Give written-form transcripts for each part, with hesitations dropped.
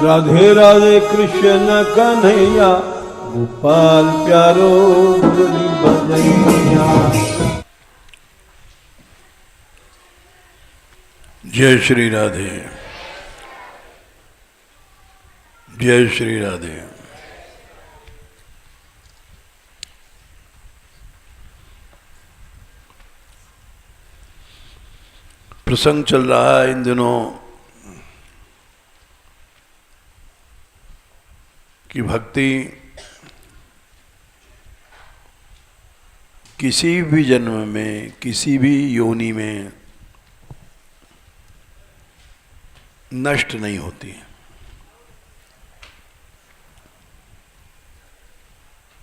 राधे राधे कृष्ण कन्हैया, गोपाल प्यारो मुरली बजैया। जय श्री राधे, जय श्री राधे। प्रसंग चल रहा है इन दिनों कि भक्ति किसी भी जन्म में, किसी भी योनि में नष्ट नहीं होती।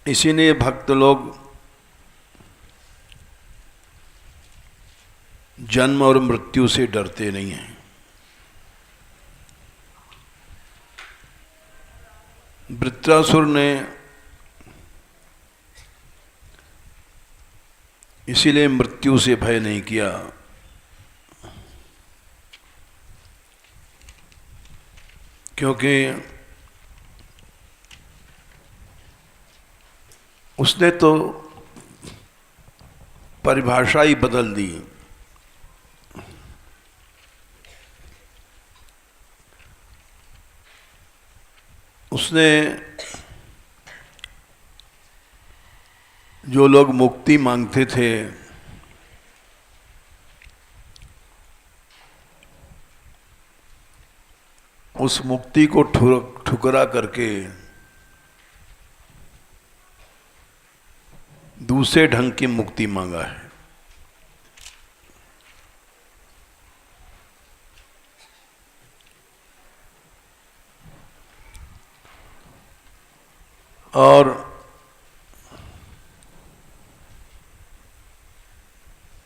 इसीलिए भक्त लोग जन्म और मृत्यु से डरते नहीं हैं। वृत्रासुर ने इसीलिए मृत्यु से भय नहीं किया, क्योंकि उसने तो परिभाषा ही बदल दी। उसने जो लोग मुक्ति मांगते थे उस मुक्ति को ठुकरा करके दूसरे ढंग की मुक्ति मांगा है। और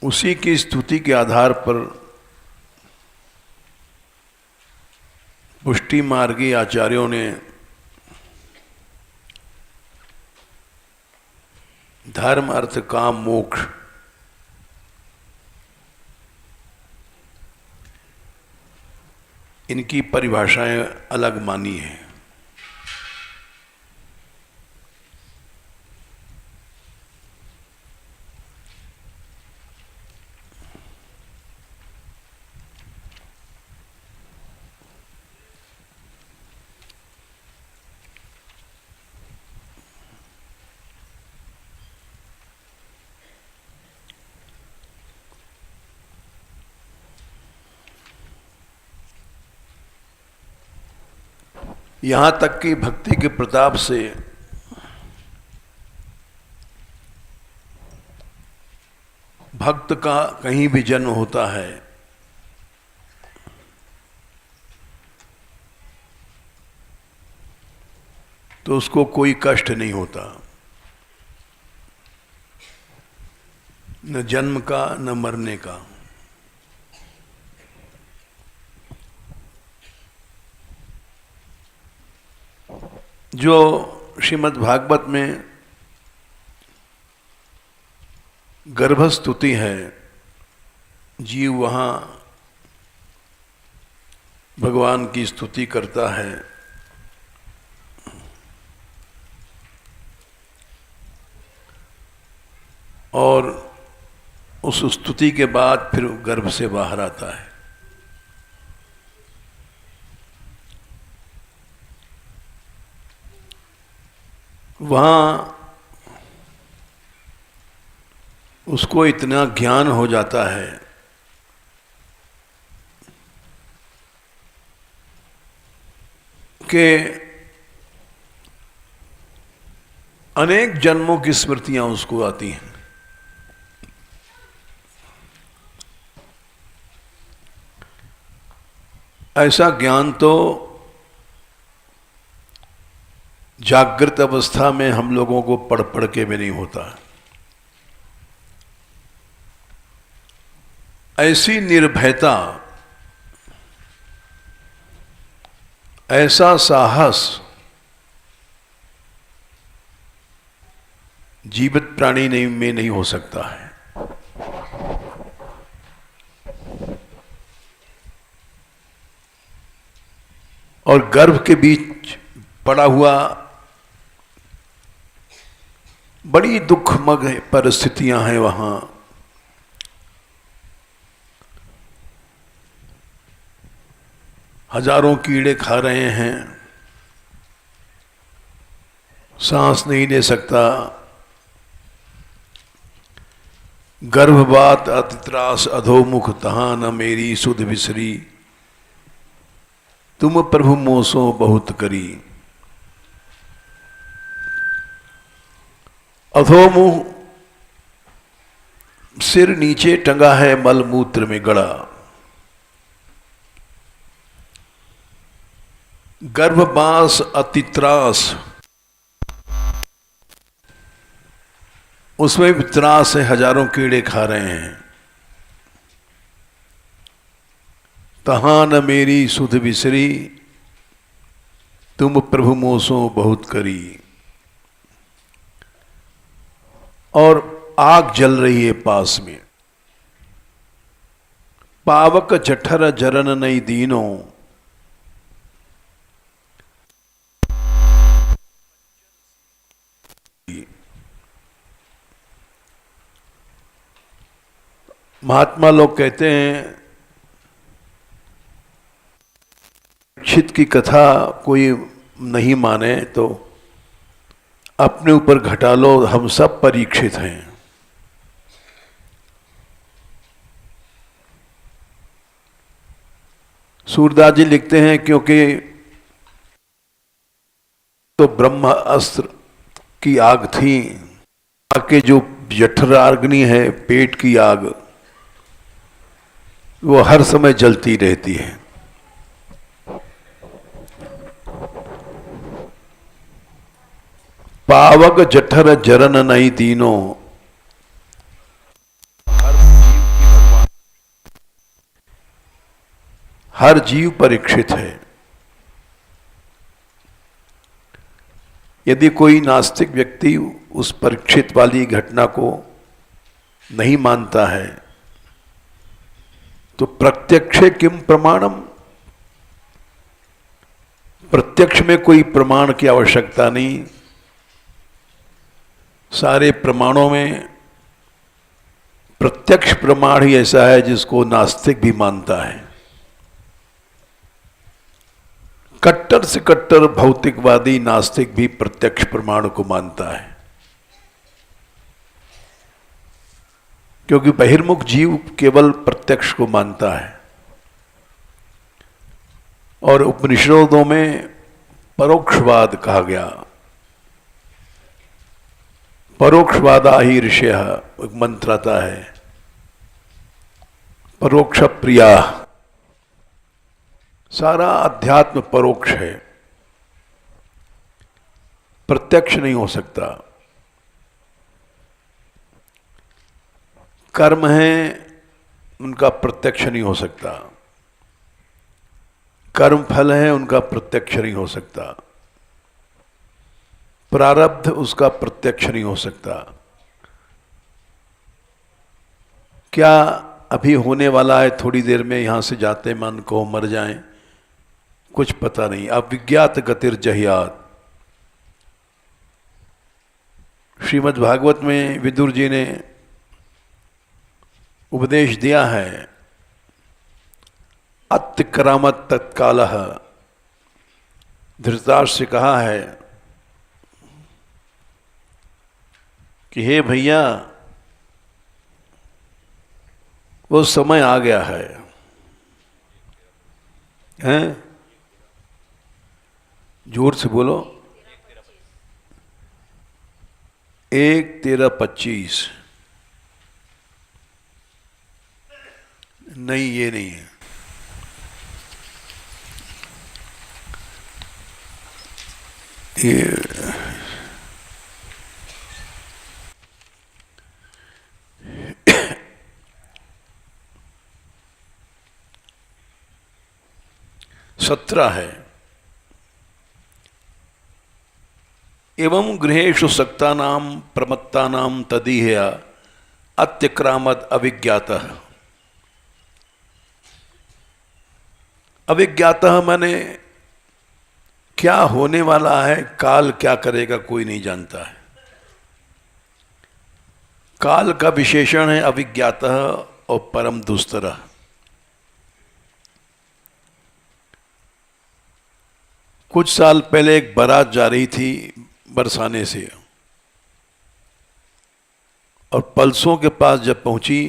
उसी की स्तुति के आधार पर पुष्टि मार्गी आचार्यों ने धर्म, अर्थ, काम, मोक्ष इनकी परिभाषाएं अलग मानी हैं। यहां तक कि भक्ति के प्रताप से भक्त का कहीं भी जन्म होता है तो उसको कोई कष्ट नहीं होता, न जन्म का न मरने का। जो श्रीमद् भागवत में गर्भस्तुति है, जीव वहाँ भगवान की स्तुति करता है और उस स्तुति के बाद फिर गर्भ से बाहर आता है। वहाँ उसको इतना ज्ञान हो जाता है कि अनेक जन्मों की स्मृतियां उसको आती हैं। ऐसा ज्ञान तो जागृत अवस्था में हम लोगों को पढ़ पढ़ के भी नहीं होता। ऐसी निर्भयता, ऐसा साहस जीवित प्राणी में नहीं हो सकता है। और गर्भ के बीच पड़ा हुआ बड़ी दुखमय परिस्थितियां हैं वहां। हजारों कीड़े खा रहे हैं, सांस नहीं ले सकता, गर्भवात अतित्रास अधोमुख तहां न मेरी सुध बिसरी, तुम प्रभु मोसो बहुत करी। अधोमुख सिर नीचे टंगा है मलमूत्र में गड़ा, गर्भवास अतित्रास, उसमें भी त्रास है, हजारों कीड़े खा रहे हैं। तहां न मेरी सुध बिसरी, तुम प्रभु मोसो बहुत करी। और आग जल रही है पास में। पावक जठर जरन नई दीनों, महात्मा लोग कहते हैं परीक्षित की कथा कोई नहीं माने तो अपने ऊपर घटा लो, हम सब परीक्षित हैं। सूरदास जी लिखते हैं क्योंकि तो ब्रह्म अस्त्र की आग थी, आगे जो जठराग्नि है, पेट की आग, वो हर समय जलती रहती है। पावक जठर जरन नहीं तीनों, हर जीव परीक्षित है। यदि कोई नास्तिक व्यक्ति उस परीक्षित वाली घटना को नहीं मानता है तो प्रत्यक्षे किम प्रमाणम, प्रत्यक्ष में कोई प्रमाण की आवश्यकता नहीं। सारे प्रमाणों में प्रत्यक्ष प्रमाण ही ऐसा है जिसको नास्तिक भी मानता है। कट्टर से कट्टर भौतिकवादी नास्तिक भी प्रत्यक्ष प्रमाण को मानता है, क्योंकि बहिर्मुख जीव केवल प्रत्यक्ष को मानता है। और उपनिषदों में परोक्षवाद कहा गया, परोक्षवादा ही ऋषय, एक मंत्र आता है, परोक्ष प्रिया। सारा अध्यात्म परोक्ष है, प्रत्यक्ष नहीं हो सकता। कर्म है, उनका प्रत्यक्ष नहीं हो सकता। कर्म फल है, उनका प्रत्यक्ष नहीं हो सकता। प्रारब्ध, उसका प्रत्यक्ष नहीं हो सकता। क्या अभी होने वाला है, थोड़ी देर में यहां से जाते मन को मर जाएं, कुछ पता नहीं। अविज्ञात गतिर जहियात, श्रीमद् भागवत में विदुर जी ने उपदेश दिया है, अत्यक्रामत तत्कालः। धृतराष्ट्र से कहा है कि हे भैया, वो समय आ गया है, हैं? जोर से बोलो। 1:13:25। नहीं, ये नहीं है। ये 17 है। एवं गृहेषु सक्तानां प्रमत्तानां तदीहया अत्यक्रामद अविज्ञातः। अविज्ञातः माने क्या होने वाला है, काल क्या करेगा कोई नहीं जानता है। काल का विशेषण है अविज्ञातः और परम दुस्तरः। कुछ साल पहले एक बारात जा रही थी बरसाने से, और पलसों के पास जब पहुंची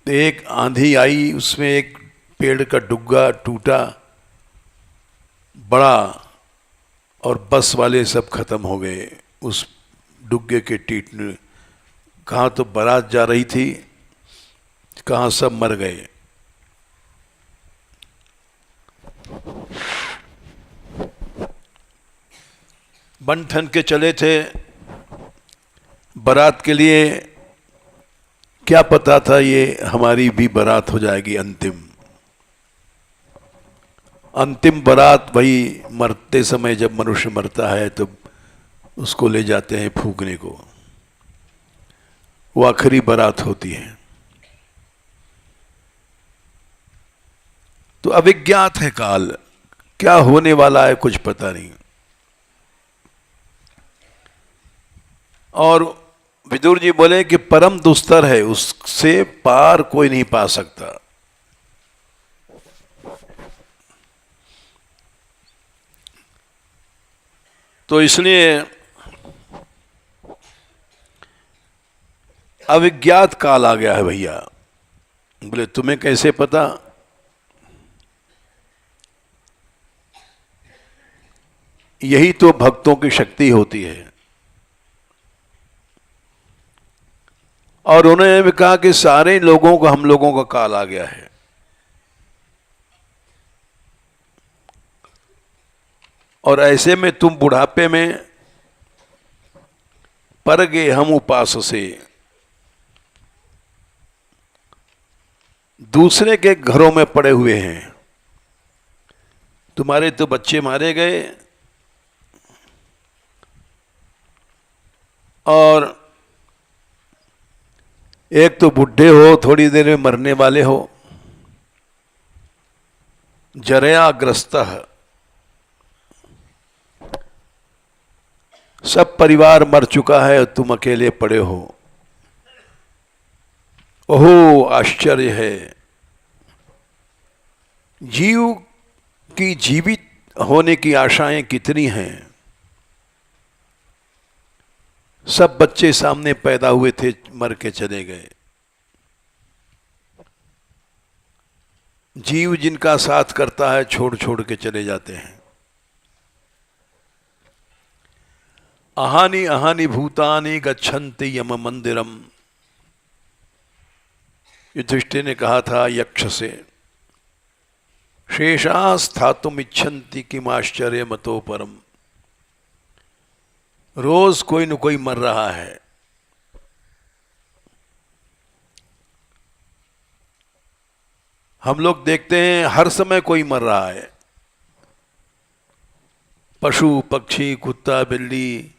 तो एक आंधी आई, उसमें एक पेड़ का डुग्गा टूटा बड़ा, और बस वाले सब खत्म हो गए उस डुग्गे के टूटने। कहाँ तो बारात जा रही थी, कहाँ सब मर गए। बन ठन के चले थे बारात के लिए, क्या पता था ये हमारी भी बारात हो जाएगी अंतिम। अंतिम बारात वही मरते समय, जब मनुष्य मरता है तो उसको ले जाते हैं फूकने को, वो आखिरी बारात होती है। तो अविज्ञात है काल, क्या होने वाला है कुछ पता नहीं। और विदुर जी बोले कि परम दुस्तर है, उससे पार कोई नहीं पा सकता। तो इसलिए अविज्ञात काल आ गया है भैया। बोले तुम्हें कैसे पता? यही तो भक्तों की शक्ति होती है। और उन्होंने भी कहा कि सारे लोगों को, हम लोगों का काल आ गया है। और ऐसे में तुम बुढ़ापे में पर गए हम उपास से, दूसरे के घरों में पड़े हुए हैं। तुम्हारे तो बच्चे मारे गए और एक तो बुढ़े हो, थोड़ी देर में मरने वाले हो। जरयाग्रस्तः, सब परिवार मर चुका है और तुम अकेले पड़े हो। ओहो आश्चर्य है, जीव की जीवित होने की आशाएं कितनी हैं। सब बच्चे सामने पैदा हुए थे, मर के चले गए। जीव जिनका साथ करता है छोड़ छोड़ के चले जाते हैं। अहानि अहानि भूतानि गच्छन्ति यम मंदिरम, युधिष्ठिर ने कहा था यक्ष से, शेषा स्थातुम इच्छन्ति किम आश्चर्य मतो परम। रोज कोई न कोई मर रहा है। हम लोग देखते हैं हर समय कोई मर रहा है। पशु पक्षी कुत्ता बिल्ली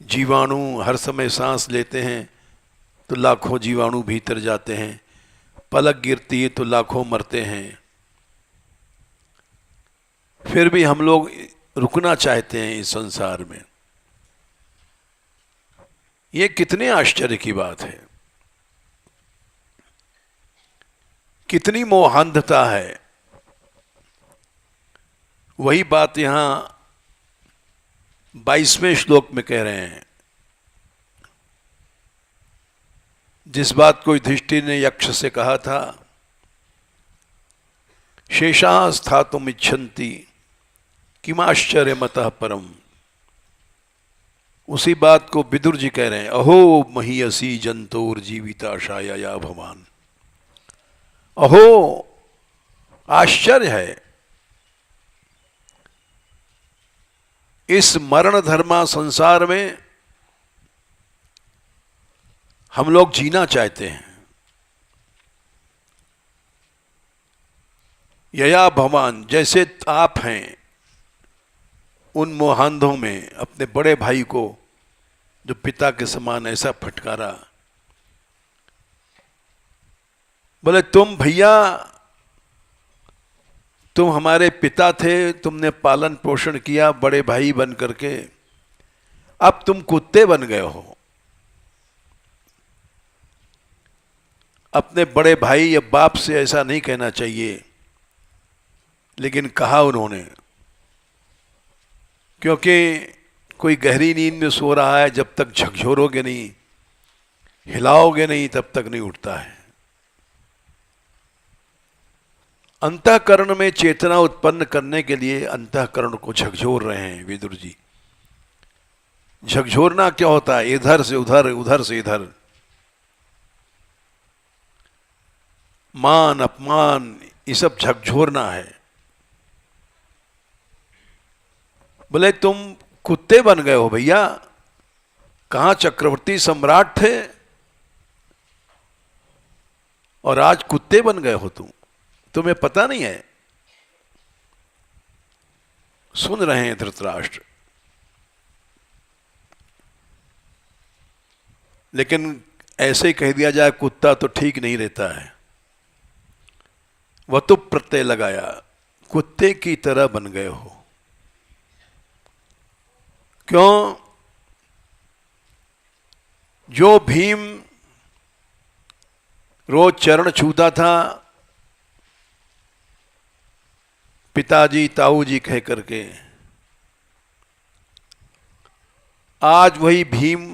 जीवाणु हर समय सांस लेते हैं तो लाखों जीवाणु भीतर जाते हैं। पलक गिरती है तो लाखों मरते हैं। फिर भी हम लोग रुकना चाहते हैं इस संसार में। ये कितने आश्चर्य की बात है, कितनी मोहांधता है। वही बात यहां 22वें श्लोक में कह रहे हैं, जिस बात को युधिष्ठिर ने यक्ष से कहा था, शेषा स्थातुम इच्छन्ति किमाश्चर्य मतः परम। उसी बात को विदुर जी कह रहे हैं, अहो महीयसी जंतोर जीविताशाया या भवान। अहो आश्चर्य है, इस मरण धर्मा संसार में हम लोग जीना चाहते हैं। यया भवान, जैसे आप हैं उन मोहांधों में अपने बड़े भाई को जो पिता के समान ऐसा फटकारा। बोले तुम भैया तुम हमारे पिता थे, तुमने पालन पोषण किया बड़े भाई बन करके, अब तुम कुत्ते बन गए हो। अपने बड़े भाई या बाप से ऐसा नहीं कहना चाहिए, लेकिन कहा उन्होंने, क्योंकि कोई गहरी नींद में सो रहा है, जब तक झकझोरोगे नहीं, हिलाओगे नहीं, तब तक नहीं उठता है। अंतःकरण में चेतना उत्पन्न करने के लिए अंतःकरण को झकझोर रहे हैं विदुर जी। झकझोरना क्या होता है? इधर से उधर, उधर से इधर, मान अपमान, ये सब झकझोरना है। बोले तुम कुत्ते बन गए हो भैया, कहां चक्रवर्ती सम्राट थे और आज कुत्ते बन गए हो तुम, तुम्हें पता नहीं है? सुन रहे हैं धृतराष्ट्र, लेकिन ऐसे ही कह दिया जाए कुत्ता तो ठीक नहीं रहता है। वह तो प्रत्यय लगाया, कुत्ते की तरह बन गए हो। क्यों? जो भीम रोज चरण छूता था पिताजी ताऊ जी कह करके, आज वही भीम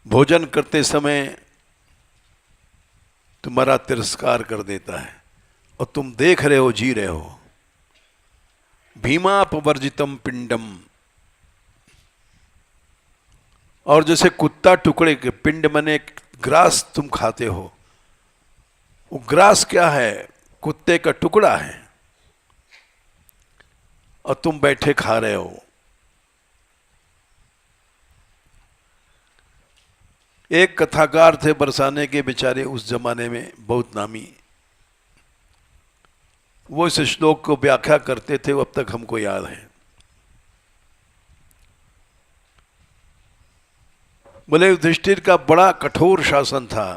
भोजन करते समय तुम्हारा तिरस्कार कर देता है और तुम देख रहे हो, जी रहे हो। भीमापवर्जितम पिंडम, और जैसे कुत्ता टुकड़े के, पिंड मने ग्रास तुम खाते हो, वो ग्रास क्या है? कुत्ते का टुकड़ा है, और तुम बैठे खा रहे हो। एक कथाकार थे बरसाने के, बेचारे उस जमाने में बहुत नामी, वो इस श्लोक को व्याख्या करते थे, वो अब तक हमको याद है। बोले युधिष्ठिर का बड़ा कठोर शासन था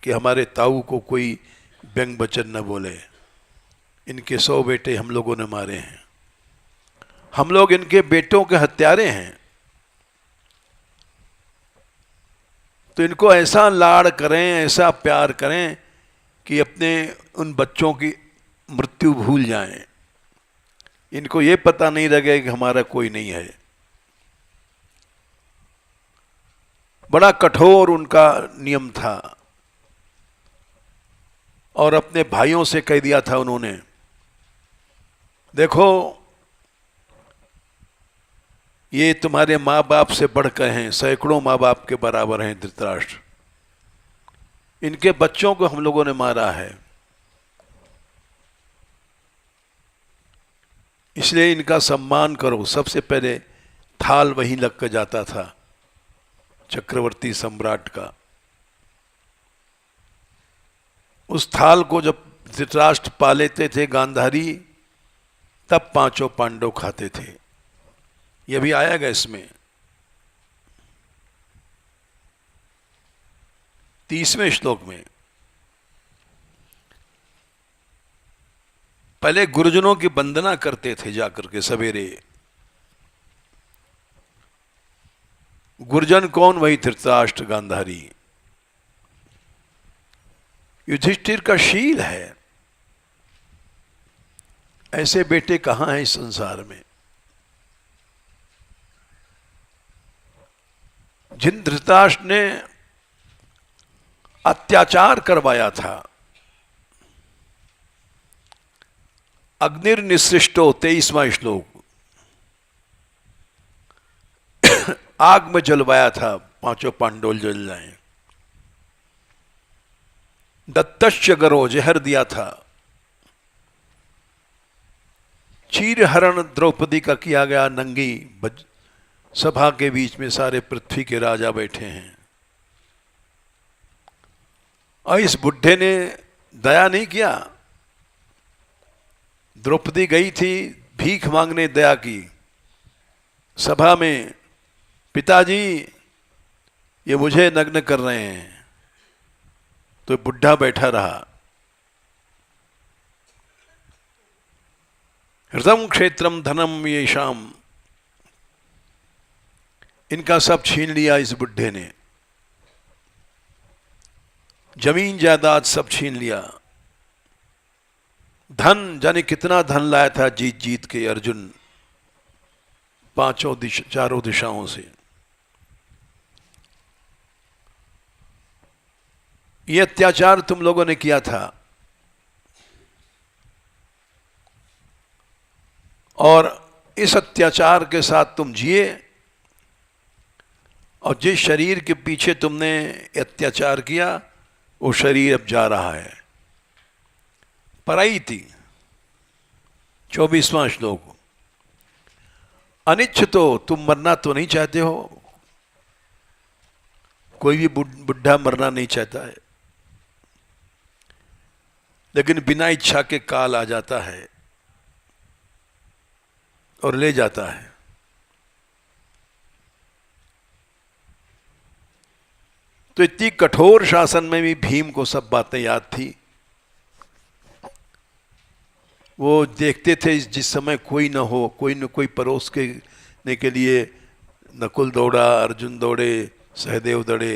कि हमारे ताऊ को कोई व्यंग वचन न बोले। इनके 100 बेटे हम लोगों ने मारे हैं, हम लोग इनके बेटों के हत्यारे हैं, तो इनको ऐसा लाड़ करें, ऐसा प्यार करें कि अपने उन बच्चों की मृत्यु भूल जाएं, इनको ये पता नहीं लगे कि हमारा कोई नहीं है। बड़ा कठोर उनका नियम था। और अपने भाइयों से कह दिया था उन्होंने, देखो ये तुम्हारे माँ बाप से बढ़कर हैं, सैकड़ों माँ बाप के बराबर हैं धृतराष्ट्र, इनके बच्चों को हम लोगों ने मारा है, इसलिए इनका सम्मान करो। सबसे पहले थाल वहीं लग कर जाता था चक्रवर्ती सम्राट का। उस थाल को जब धृतराष्ट्र पा लेते थे गांधारी, तब 5 पांडव खाते थे। यह भी आएगा इसमें 30वें श्लोक में। पहले गुरुजनों की वंदना करते थे जाकर के सवेरे। गुरुजन कौन? वही धृतराष्ट्र गांधारी। युधिष्ठिर का शील है, ऐसे बेटे कहां हैं इस संसार में। जिन धृतराष्ट्र ने अत्याचार करवाया था, अग्निर्निसृष्टो 23वां श्लोक, आग में जलवाया था, 5 पांडव जल जाए। दत्तश्च गरो, जहर दिया था। चीरहरण द्रौपदी का किया गया, नंगी सभा के बीच में सारे पृथ्वी के राजा बैठे हैं, और इस बुढ़े ने दया नहीं किया। द्रौपदी गई थी भीख मांगने, दया की सभा में, पिताजी ये मुझे नग्न कर रहे हैं, तो बुढ़ा बैठा रहा। हृदम क्षेत्रम धनम येषाम, इनका सब छीन लिया इस बुढ़े ने, जमीन जायदाद सब छीन लिया। धन, जाने कितना धन लाया था जीत जीत के अर्जुन चारों दिशाओं से। ये अत्याचार तुम लोगों ने किया था, और इस अत्याचार के साथ तुम जिए, और जिस शरीर के पीछे तुमने अत्याचार किया वो शरीर अब जा रहा है। पराई थी। 24वां श्लोक। अनिच्छतो, तुम मरना तो नहीं चाहते हो, कोई भी बुढ़ा मरना नहीं चाहता है, लेकिन बिना इच्छा के काल आ जाता है और ले जाता है। तो इतनी कठोर शासन में भी भीम को सब बातें याद थी। वो देखते थे जिस समय कोई न हो, कोई न कोई परोस के लिए नकुल दौड़ा, अर्जुन दौड़े, सहदेव दौड़े,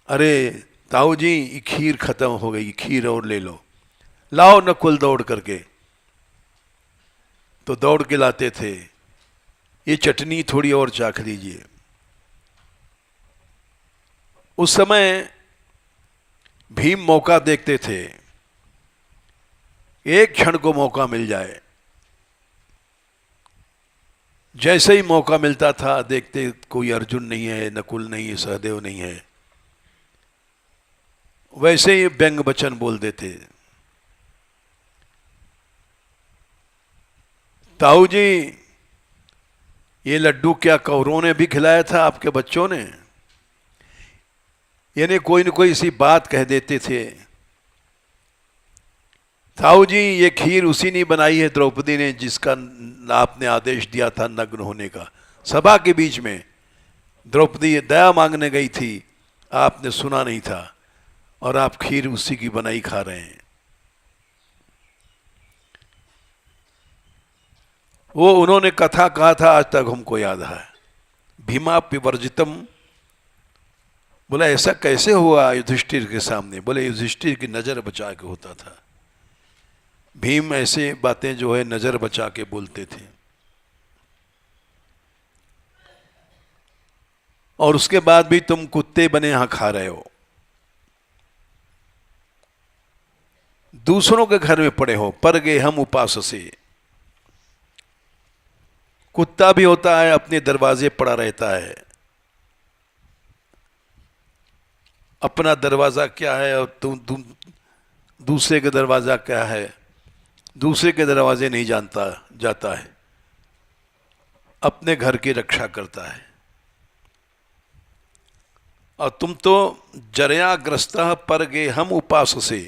अरे ताऊ जी खीर खत्म हो गई, खीर और ले लो, लाओ नकुल दौड़ करके। तो दौड़ के लाते थे, ये चटनी थोड़ी और चाख लीजिए। उस समय भीम मौका देखते थे, एक क्षण को मौका मिल जाए। जैसे ही मौका मिलता था देखते कोई अर्जुन नहीं है, नकुल नहीं है, सहदेव नहीं है, वैसे ही व्यंग वचन बोल देते। ताऊ जी ये लड्डू क्या कौरों ने भी खिलाया था आपके बच्चों ने? यानी कोई न कोई सी बात कह देते थे। ताऊ जी ये खीर उसी ने बनाई है द्रौपदी ने जिसका आपने आदेश दिया था नग्न होने का। सभा के बीच में द्रौपदी दया मांगने गई थी, आपने सुना नहीं था, और आप खीर उसी की बनाई खा रहे हैं। वो उन्होंने कथा कहा था, आज तक हमको याद है। भीमा पिवर्जितम, बोला ऐसा कैसे हुआ युधिष्ठिर के सामने? बोले युधिष्ठिर की नजर बचा के होता था। भीम ऐसे बातें जो है नजर बचा के बोलते थे। और उसके बाद भी तुम कुत्ते बने यहां खा रहे हो, दूसरों के घर में पड़े हो, पर गए हम उपास से। कुत्ता भी होता है, अपने दरवाजे पड़ा रहता है। अपना दरवाजा क्या है और तुम दूसरे का दरवाजा क्या है, दूसरे के दरवाजे नहीं जानता जाता है, अपने घर की रक्षा करता है। और तुम तो जरयाग्रस्त पर गे हम उपास से,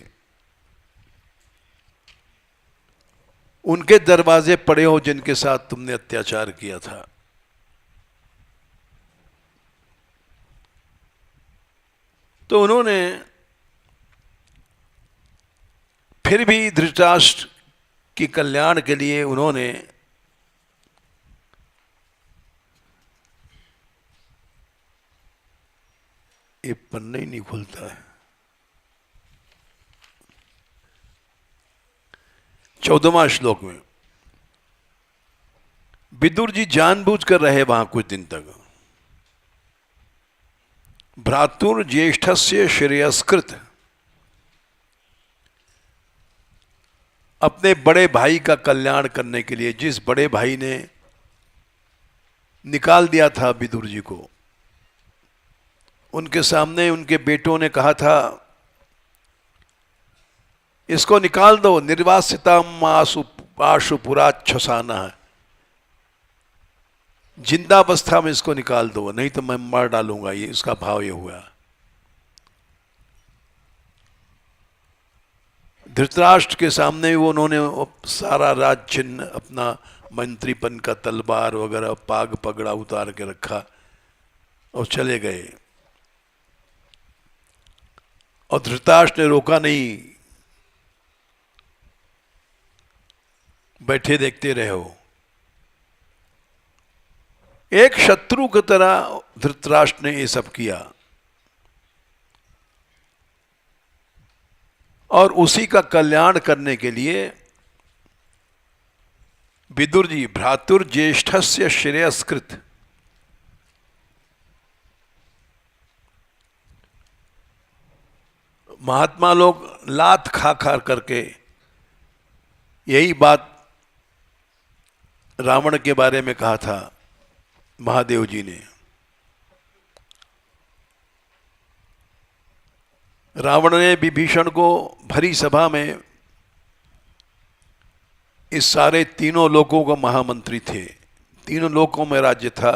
उनके दरवाजे पड़े हो जिनके साथ तुमने अत्याचार किया था। तो उन्होंने फिर भी धृतराष्ट्र के कल्याण के लिए उन्होंने ये पन्ना ही नहीं खुलता है। 14वां श्लोक में विदुर जी जानबूझकर रहे वहां कुछ दिन तक। भ्रातुर ज्येष्ठस्य श्रेयस्कृत, अपने बड़े भाई का कल्याण करने के लिए, जिस बड़े भाई ने निकाल दिया था विदुर जी को, उनके सामने उनके बेटों ने कहा था इसको निकाल दो, निर्वासिताम आशु पुराच्छसाना, जिंदावस्था में इसको निकाल दो, नहीं तो मैं मार डालूंगा। ये इसका भाव ये हुआ। धृतराष्ट्र के सामने वो उन्होंने सारा राज चिन्ह, अपना मंत्रीपन का तलवार वगैरह पाग पगड़ा उतार के रखा और चले गए। और धृतराष्ट्र ने रोका नहीं, बैठे देखते रहे हो। एक शत्रु की तरह धृतराष्ट्र ने ये सब किया और उसी का कल्याण करने के लिए विदुर जी भ्रातुर्ज्येष्ठस्य श्रेयस्कृत, महात्मा लोग लात खा खा करके यही बात रावण के बारे में कहा था महादेव जी ने। रावण ने विभीषण को भरी सभा में, इस सारे तीनों लोकों का महामंत्री थे, तीनों लोकों में राज्य था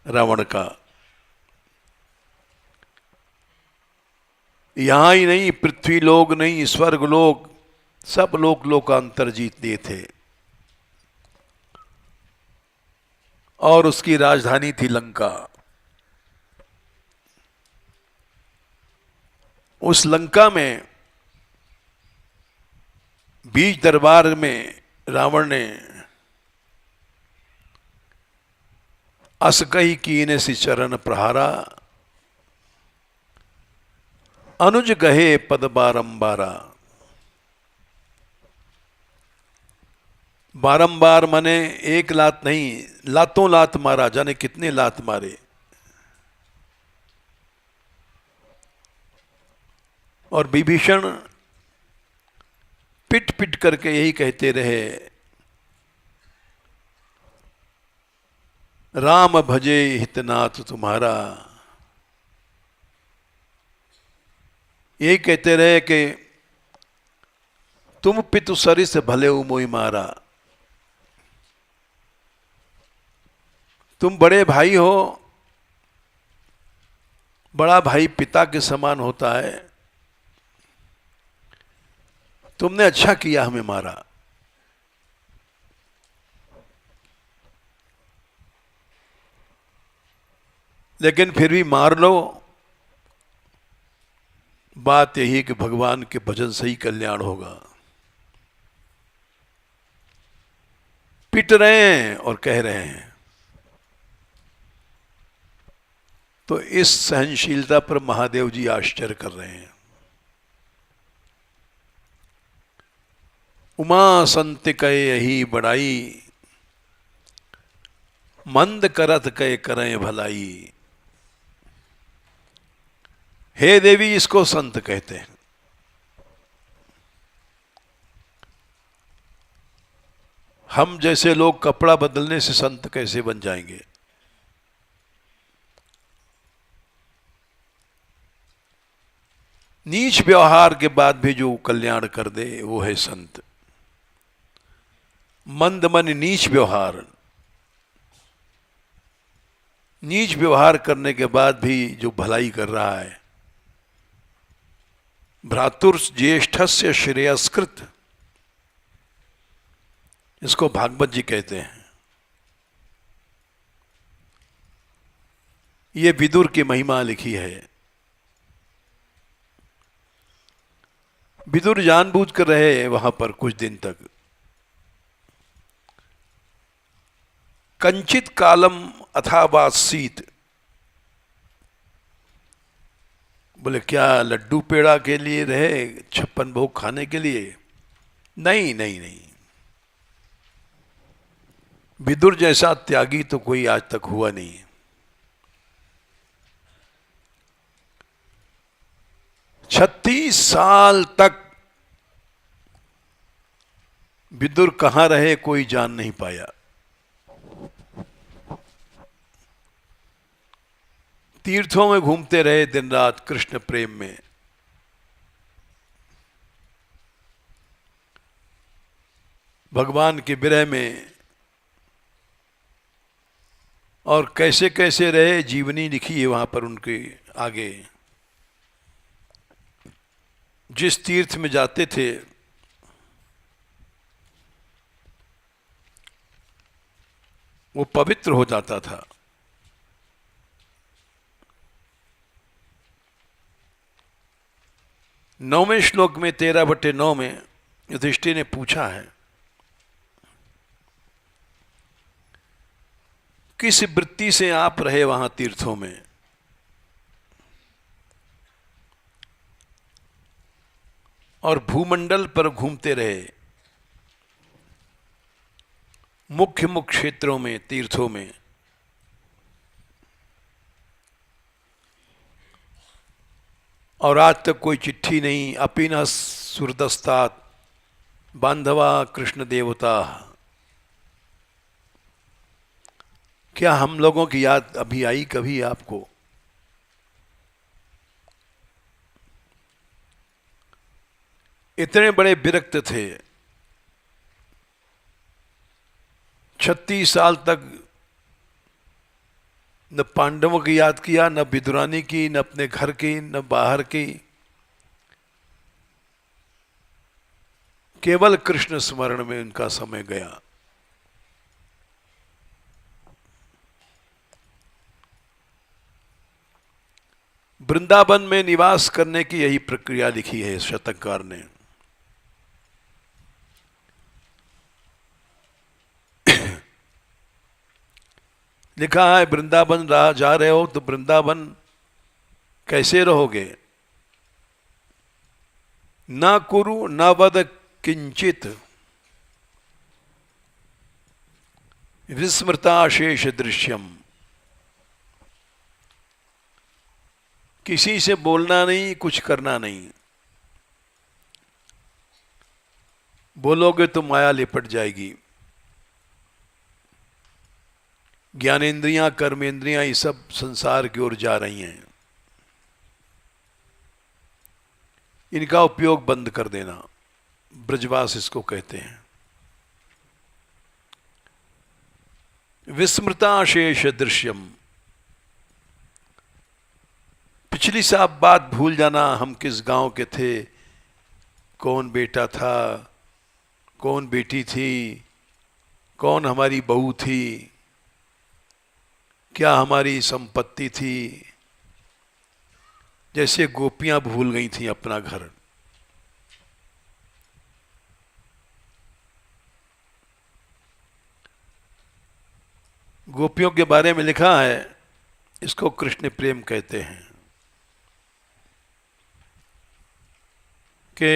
रावण का। यहां ही नहीं, पृथ्वी लोक नहीं, स्वर्ग लोक, सब लोक लोकांतर जीत लिए थे। और उसकी राजधानी थी लंका। उस लंका में बीच दरबार में रावण ने अस कही कीने से चरण प्रहारा, अनुज गहे पद बारंबारा। बारंबार मने एक लात नहीं, लातों लात मारा, जाने कितने लात मारे। और विभीषण पिट पिट करके यही कहते रहे, राम भजे हितनाथ तुम्हारा। यही कहते रहे कि तुम पितु सरिस भले मोई मारा। तुम बड़े भाई हो, बड़ा भाई पिता के समान होता है, तुमने अच्छा किया हमें मारा। लेकिन फिर भी मार लो, बात यही है कि भगवान के भजन से ही कल्याण होगा। पिट रहे हैं और कह रहे हैं, तो इस सहनशीलता पर महादेव जी आश्चर्य कर रहे हैं। उमा संत कहे यही बड़ाई, मंद करत कहे करें भलाई। हे देवी, इसको संत कहते हैं। हम जैसे लोग कपड़ा बदलने से संत कैसे बन जाएंगे? नीच व्यवहार के बाद भी जो कल्याण कर दे वो है संत। मंद मन नीच व्यवहार, नीच व्यवहार करने के बाद भी जो भलाई कर रहा है। भ्रातुर्ज्येष्ठस्य श्रेयस्कृत, इसको भागवत जी कहते हैं। ये विदुर की महिमा लिखी है। विदुर जानबूझ कर रहे वहां पर कुछ दिन तक। कंचित कालम अथावासीत, बोले क्या लड्डू पेड़ा के लिए रहे, 56 भोग खाने के लिए? नहीं नहीं नहीं, विदुर जैसा त्यागी तो कोई आज तक हुआ नहीं। 36 साल तक विदुर कहां रहे कोई जान नहीं पाया। तीर्थों में घूमते रहे दिन रात कृष्ण प्रेम में। भगवान के विरह में, और कैसे कैसे रहे जीवनी लिखी है वहां पर उनके आगे। जिस तीर्थ में जाते थे वो पवित्र हो जाता था। नौवें श्लोक में 13/9 में युधिष्ठिर ने पूछा है, किस वृत्ति से आप रहे वहां तीर्थों में? और भूमंडल पर घूमते रहे, मुख्य मुख्य क्षेत्रों में, तीर्थों में, और आज तक कोई चिट्ठी नहीं। अपिन सुरदस्तात बांधवा कृष्ण देवता। क्या हम लोगों की याद अभी आई कभी आपको? इतने बड़े विरक्त थे, 36 साल तक न पांडवों की याद किया, न विदुरानी की, न अपने घर की, न बाहर की। केवल कृष्ण स्मरण में उनका समय गया। वृंदावन में निवास करने की यही प्रक्रिया लिखी है शतककार ने। लिखा है, वृंदावन जा रहे हो तो वृंदावन कैसे रहोगे? न कुरु न वद किंचित विस्मृताशेष दृश्यम। किसी से बोलना नहीं, कुछ करना नहीं। बोलोगे तो माया लिपट जाएगी। ज्ञानेंद्रियां, कर्मेंद्रियां, ये सब संसार की ओर जा रही हैं। इनका उपयोग बंद कर देना, ब्रजवास इसको कहते हैं। विस्मृताशेष दृश्यम, पिछली सब बात भूल जाना। हम किस गांव के थे, कौन बेटा था, कौन बेटी थी, कौन हमारी बहू थी, क्या हमारी संपत्ति थी। जैसे गोपियां भूल गई थी अपना घर। गोपियों के बारे में लिखा है, इसको कृष्ण प्रेम कहते हैं, कि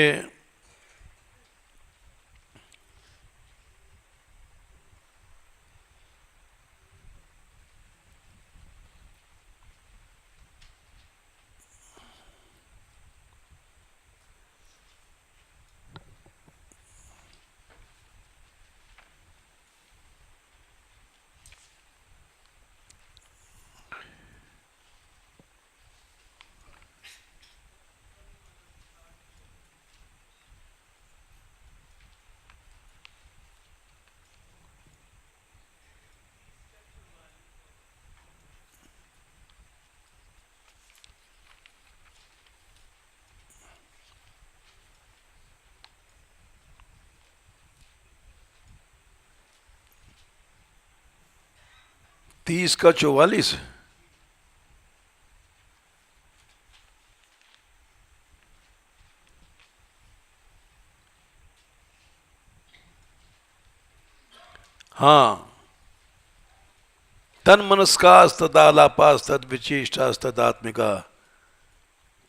तीस का 44। हाँ, तन मनस्कास्तदालापास तद विचेष्टास्तदात्मिका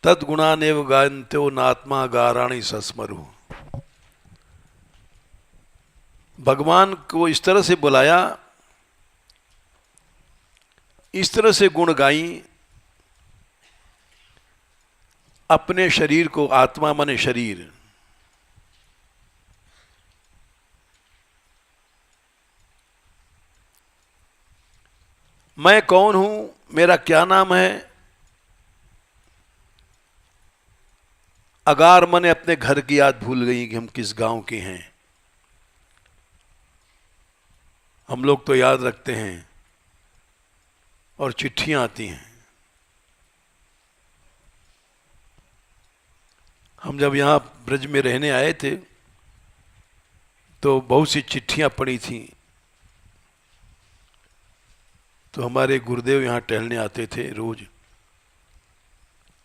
तद गुणानेव गायन्त्यो नात्मा गाराणी सस्मरु। भगवान को इस तरह से बुलाया, इस तरह से गुण गाई, अपने शरीर को, आत्मा माने शरीर, मैं कौन हूं, मेरा क्या नाम है। अगार मने अपने घर की याद भूल गई कि हम किस गांव के हैं। हम लोग तो याद रखते हैं और चिट्ठियां आती हैं। हम जब यहाँ ब्रज में रहने आए थे तो बहुत सी चिट्ठियां पड़ी थीं। तो हमारे गुरुदेव यहाँ टहलने आते थे रोज।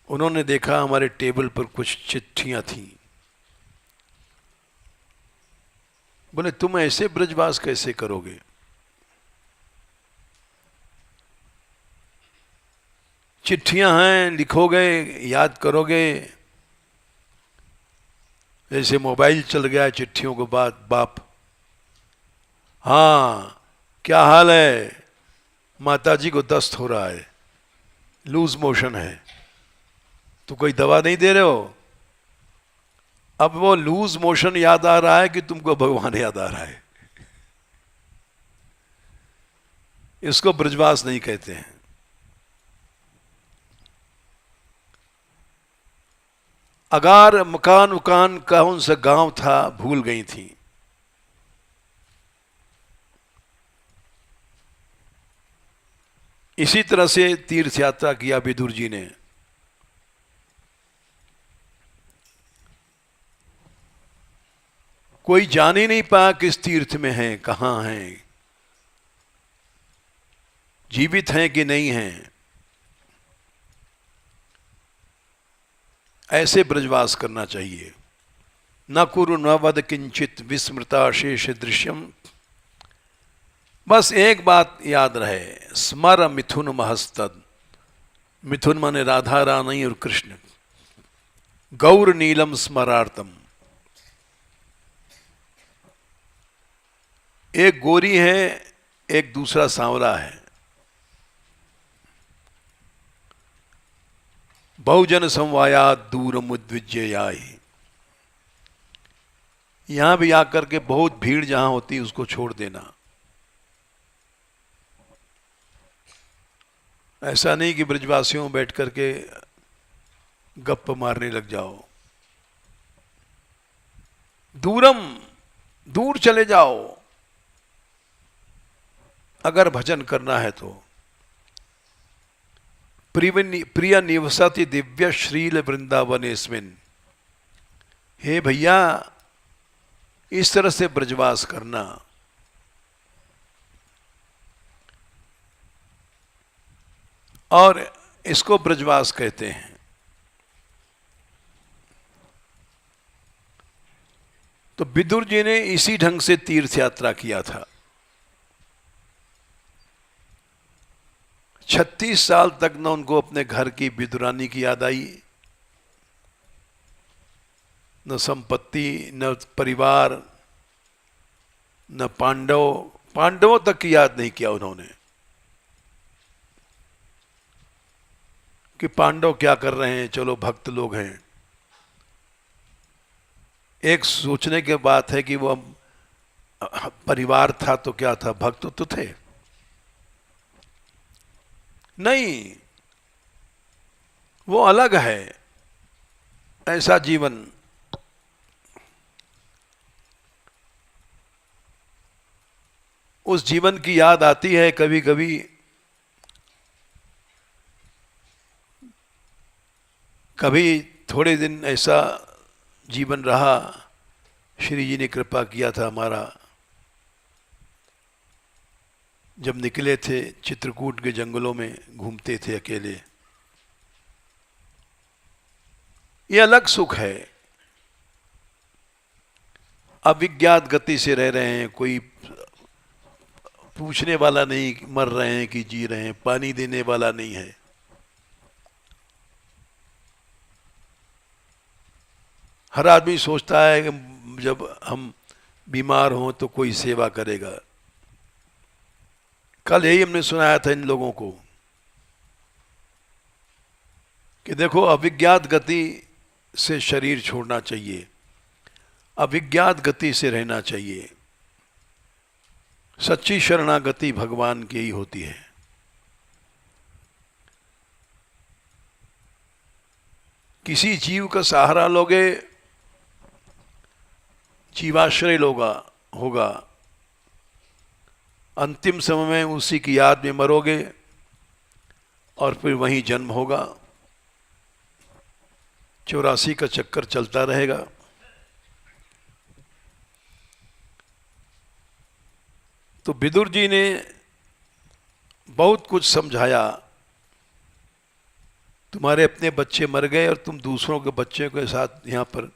उन्होंने देखा हमारे टेबल पर कुछ चिट्ठियां थीं। बोले तुम ऐसे ब्रजवास कैसे करोगे? चिट्ठियां हैं, लिखोगे, याद करोगे। जैसे मोबाइल चल गया चिट्ठियों के बाद, बाप, हाँ क्या हाल है, माताजी को दस्त हो रहा है, लूज मोशन है, तो कोई दवा नहीं दे रहे हो। अब वो लूज मोशन याद आ रहा है कि तुमको भगवान याद आ रहा है। इसको ब्रजवास नहीं कहते हैं। अगार मकान उकान कौन सा गांव था भूल गई थी। इसी तरह से तीर्थ यात्रा किया विदुर जी ने। कोई जान ही नहीं पाया किस तीर्थ में हैं, कहां हैं, जीवित हैं कि नहीं हैं। ऐसे ब्रजवास करना चाहिए। न कुरु न वद किंचित विस्मृता शेष दृश्यम। बस एक बात याद रहे, स्मर मिथुन महस्तद। मिथुन माने राधा रानी और कृष्ण। गौर नीलम स्मरार्थम। एक गोरी है, एक दूसरा सांवला है। बहुजन संवायात दूर मुद्विजयाय। यहां भी आकर के बहुत भीड़ जहां होती है उसको छोड़ देना। ऐसा नहीं कि ब्रजवासियों में बैठ करके गप्प मारने लग जाओ। दूरम, दूर चले जाओ अगर भजन करना है तो। प्रिय निवसति दिव्य श्रील वृंदावनेस्मिन। हे भैया, इस तरह से ब्रजवास करना। और इसको ब्रजवास कहते हैं। तो विदुर जी ने इसी ढंग से तीर्थ यात्रा किया था। 36 साल तक न उनको अपने घर की विदुरानी की याद आई, न संपत्ति, न परिवार, न पांडवों तक की याद नहीं किया उन्होंने कि पांडव क्या कर रहे हैं, चलो भक्त लोग हैं। एक सोचने के बात है कि वो परिवार था तो क्या था, भक्त तो थे नहीं, वो अलग है। ऐसा जीवन उस जीवन की याद आती है कभी कभी। कभी थोड़े दिन ऐसा जीवन रहा, श्री जी ने कृपा किया था हमारा। जब निकले थे चित्रकूट के जंगलों में, घूमते थे अकेले। ये अलग सुख है। अविज्ञात गति से रह रहे हैं, कोई पूछने वाला नहीं मर रहे हैं कि जी रहे हैं, पानी देने वाला नहीं है। हर आदमी सोचता है कि जब हम बीमार हों तो कोई सेवा करेगा। कल यही हमने सुनाया था इन लोगों को कि देखो, अविज्ञात गति से शरीर छोड़ना चाहिए, अविज्ञात गति से रहना चाहिए। सच्ची शरणागति भगवान की ही होती है। किसी जीव का सहारा लोगे, जीवाश्रय होगा। अंतिम समय में उसी की याद में मरोगे और फिर वहीं जन्म होगा। 84 का चक्कर चलता रहेगा। तो विदुर जी ने बहुत कुछ समझाया। तुम्हारे अपने बच्चे मर गए और तुम दूसरों के बच्चे के साथ यहाँ पर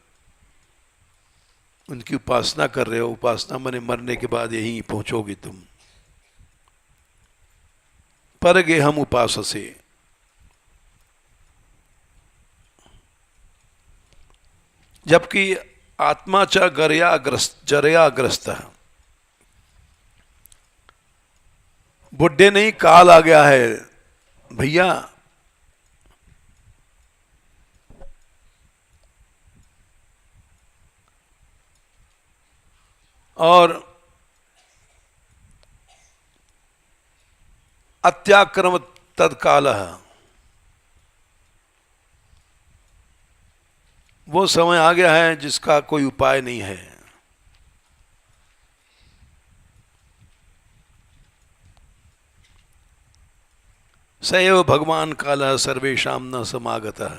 उनकी उपासना कर रहे हो, उपासना माने मरने के बाद यहीं पहुंचोगे तुम। पर गे हम उपास से, जबकि आत्मा च जरयाग्रस्त, बुढ़े नहीं काल आ गया है भैया। और अत्याक्रम तत्काल, वो समय आ गया है जिसका कोई उपाय नहीं है। सएव भगवान काल सर्वेशाम न समागतः।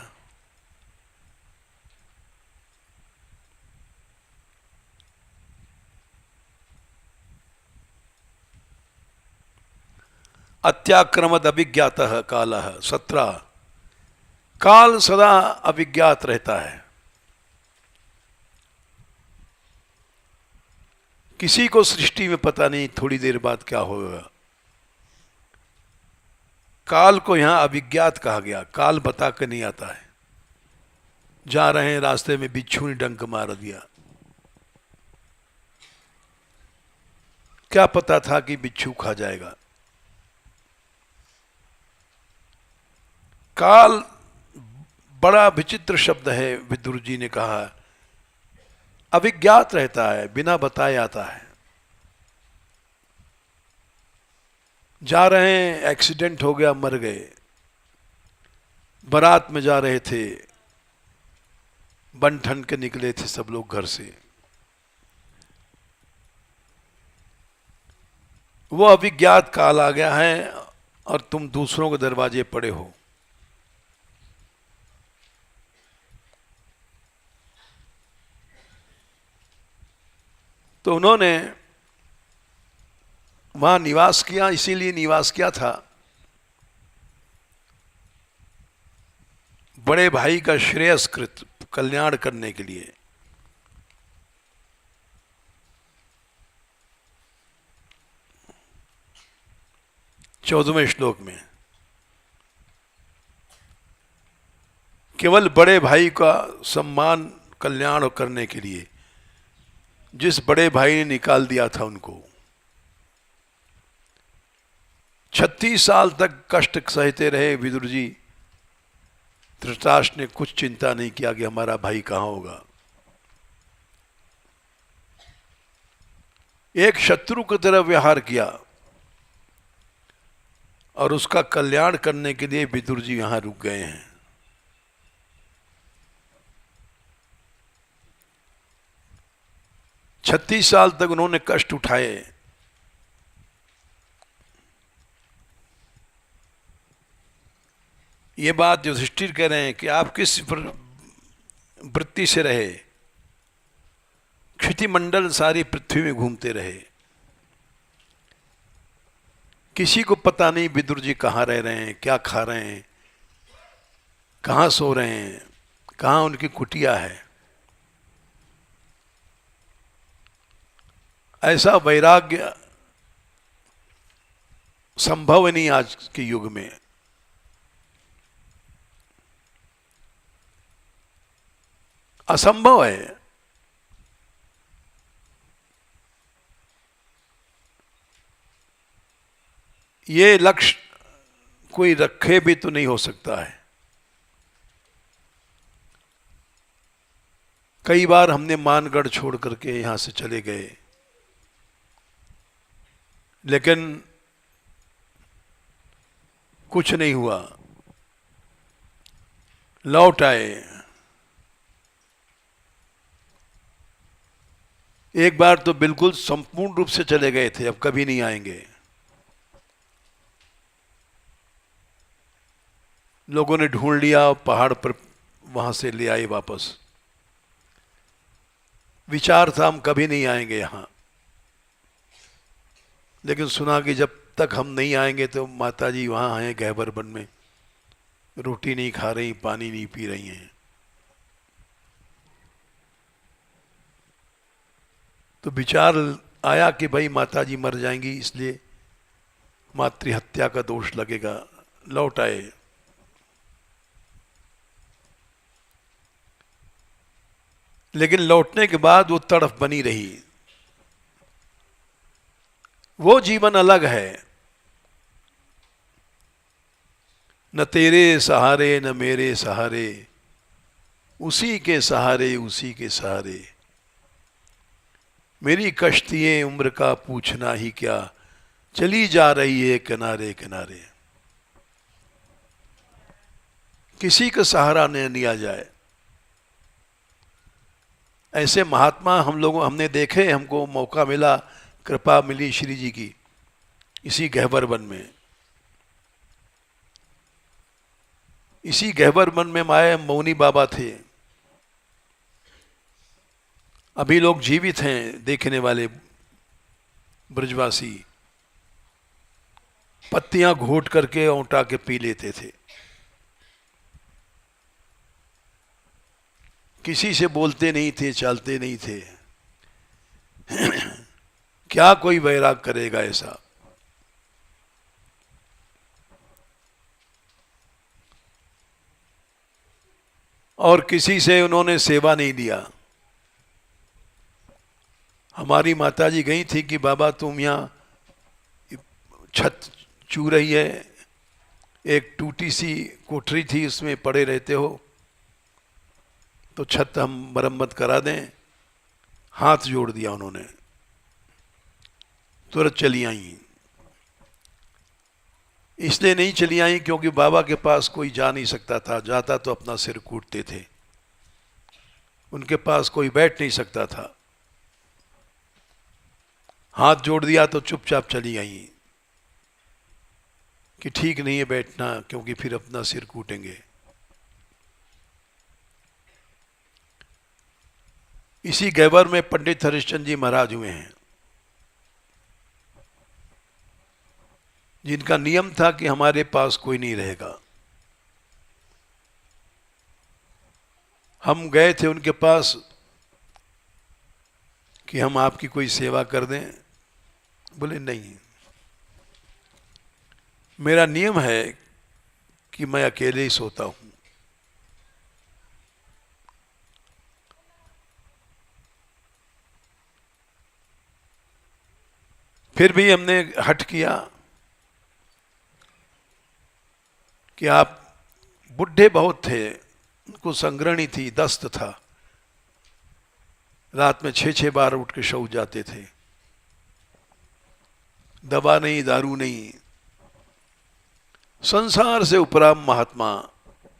अत्याक्रमद अभिज्ञातः कालः 17। काल सदा अभिज्ञात रहता है। किसी को सृष्टि में पता नहीं थोड़ी देर बाद क्या होगा। काल को यहां अभिज्ञात कहा गया। काल बता कर नहीं आता है। जा रहे हैं रास्ते में बिच्छू ने डंक मार दिया, क्या पता था कि बिच्छू खा जाएगा। काल बड़ा विचित्र शब्द है, विदुर जी ने कहा। अभिज्ञात रहता है, बिना बताए आता है। जा रहे हैं, एक्सीडेंट हो गया, मर गए। बारात में जा रहे थे, बन ठन के निकले थे सब लोग घर से। वो अभिज्ञात काल आ गया है और तुम दूसरों के दरवाजे पड़े हो। तो उन्होंने वहां निवास किया, इसीलिए निवास किया था बड़े भाई का श्रेयस्कृत कल्याण करने के लिए। चौदहवें श्लोक में केवल बड़े भाई का सम्मान कल्याण करने के लिए, जिस बड़े भाई ने निकाल दिया था उनको। 36 साल तक कष्ट सहते रहे विदुर जी। धृतराष्ट्र ने कुछ चिंता नहीं किया कि हमारा भाई कहां होगा। एक शत्रु की तरह व्यवहार किया और उसका कल्याण करने के लिए विदुर जी यहां रुक गए हैं। छत्तीस साल तक उन्होंने कष्ट उठाए। ये बात युधिष्ठिर कह रहे हैं कि आप किस वृत्ति से रहे। क्षितिमंडल सारी पृथ्वी में घूमते रहे, किसी को पता नहीं विदुर जी कहाँ रह रहे हैं, क्या खा रहे हैं, कहाँ सो रहे हैं, कहाँ उनकी कुटिया है। ऐसा वैराग्य संभव नहीं आज के युग में। असंभव है। ये लक्ष्य कोई रखे भी तो नहीं हो सकता है। कई बार हमने मानगढ़ छोड़ करके यहां से चले गए, लेकिन कुछ नहीं हुआ, लौट आए। एक बार तो बिल्कुल संपूर्ण रूप से चले गए थे, अब कभी नहीं आएंगे। लोगों ने ढूंढ लिया, पहाड़ पर वहां से ले आए वापस। विचार था हम कभी नहीं आएंगे यहां, लेकिन सुना कि जब तक हम नहीं आएंगे तो माताजी वहां आए गहबर वन में, रोटी नहीं खा रही, पानी नहीं पी रही हैं। तो विचार आया कि भाई माता जी मर जाएंगी, इसलिए मातृहत्या का दोष लगेगा। लौट आए। लेकिन लौटने के बाद वो तड़फ बनी रही। वो जीवन अलग है, न तेरे सहारे न मेरे सहारे, उसी के सहारे उसी के सहारे, मेरी कश्तिये उम्र का पूछना ही क्या, चली जा रही है किनारे किनारे। किसी का सहारा न लिया जाए। ऐसे महात्मा हमने देखे, हमको मौका मिला, कृपा मिली श्री जी की इसी गहवर वन में। इसी गहवर वन में माया मौनी बाबा थे। अभी लोग जीवित हैं देखने वाले ब्रजवासी। पत्तियां घोट करके औंटा के पी लेते थे। किसी से बोलते नहीं थे, चलते नहीं थे। क्या कोई वैराग करेगा ऐसा? और किसी से उन्होंने सेवा नहीं लिया। हमारी माताजी गई थी कि बाबा तुम यहाँ छत चू रही है, एक टूटी सी कोठरी थी उसमें पड़े रहते हो, तो छत हम मरम्मत करा दें। हाथ जोड़ दिया उन्होंने, तुरंत चली आई। इसलिए नहीं चली आई क्योंकि बाबा के पास कोई जा नहीं सकता था, जाता तो अपना सिर कूटते थे। उनके पास कोई बैठ नहीं सकता था। हाथ जोड़ दिया तो चुपचाप चली आई कि ठीक नहीं है बैठना, क्योंकि फिर अपना सिर कूटेंगे। इसी गैबर में पंडित हरिश्चंद्र जी महाराज हुए हैं, जिनका नियम था कि हमारे पास कोई नहीं रहेगा। हम गए थे उनके पास कि हम आपकी कोई सेवा कर दें। बोले नहीं, मेरा नियम है कि मैं अकेले ही सोता हूं। फिर भी हमने हट किया कि आप बुढ़े बहुत थे, उनको संग्रहणी थी, दस्त था, रात में 6-6 बार उठ के सो जाते थे। दवा नहीं, दारू नहीं, संसार से उपराम महात्मा।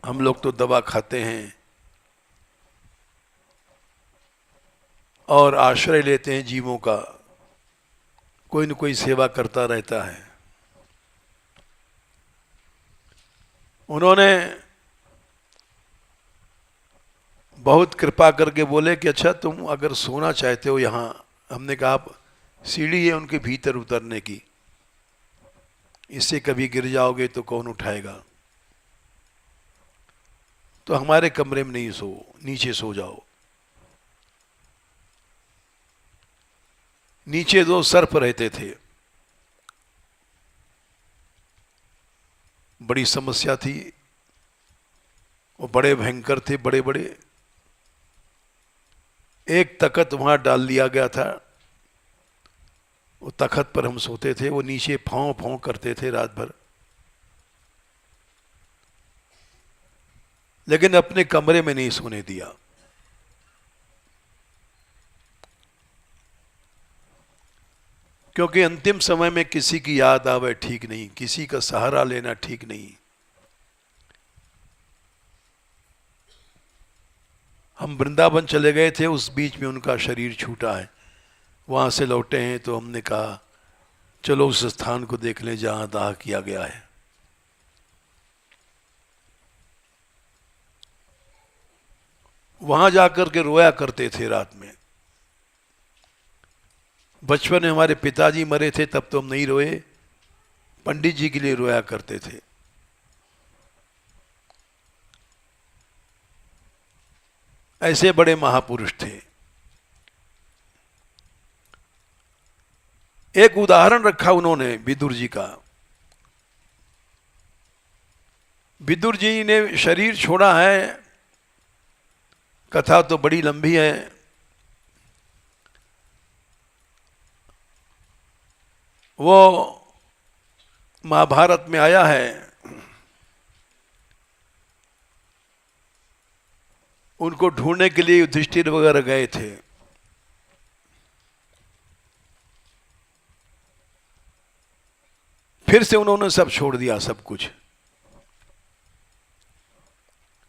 हम लोग तो दवा खाते हैं और आश्रय लेते हैं जीवों का, कोई न कोई सेवा करता रहता है। उन्होंने बहुत कृपा करके बोले कि अच्छा तुम अगर सोना चाहते हो यहाँ। हमने कहा आप, सीढ़ी है उनके भीतर उतरने की, इससे कभी गिर जाओगे तो कौन उठाएगा, तो हमारे कमरे में नहीं सो, नीचे सो जाओ। नीचे 2 सर्प रहते थे, बड़ी समस्या थी, वो बड़े भयंकर थे, बड़े बड़े। एक तखत वहां डाल दिया गया था, वो तखत पर हम सोते थे। वो नीचे फांव फांव करते थे रात भर, लेकिन अपने कमरे में नहीं सोने दिया। क्योंकि अंतिम समय में किसी की याद आवे ठीक नहीं, किसी का सहारा लेना ठीक नहीं। हम वृंदावन चले गए थे, उस बीच में उनका शरीर छूटा है। वहां से लौटे हैं तो हमने कहा चलो उस स्थान को देख लें जहां दाह किया गया है। वहां जाकर के रोया करते थे रात में। बचपन में हमारे पिताजी मरे थे तब तो हम नहीं रोए, पंडित जी के लिए रोया करते थे। ऐसे बड़े महापुरुष थे। एक उदाहरण रखा उन्होंने विदुर जी का। विदुर जी ने शरीर छोड़ा है, कथा तो बड़ी लंबी है। वो महाभारत में आया है, उनको ढूंढने के लिए युधिष्ठिर वगैरह गए थे। फिर से उन्होंने सब छोड़ दिया, सब कुछ।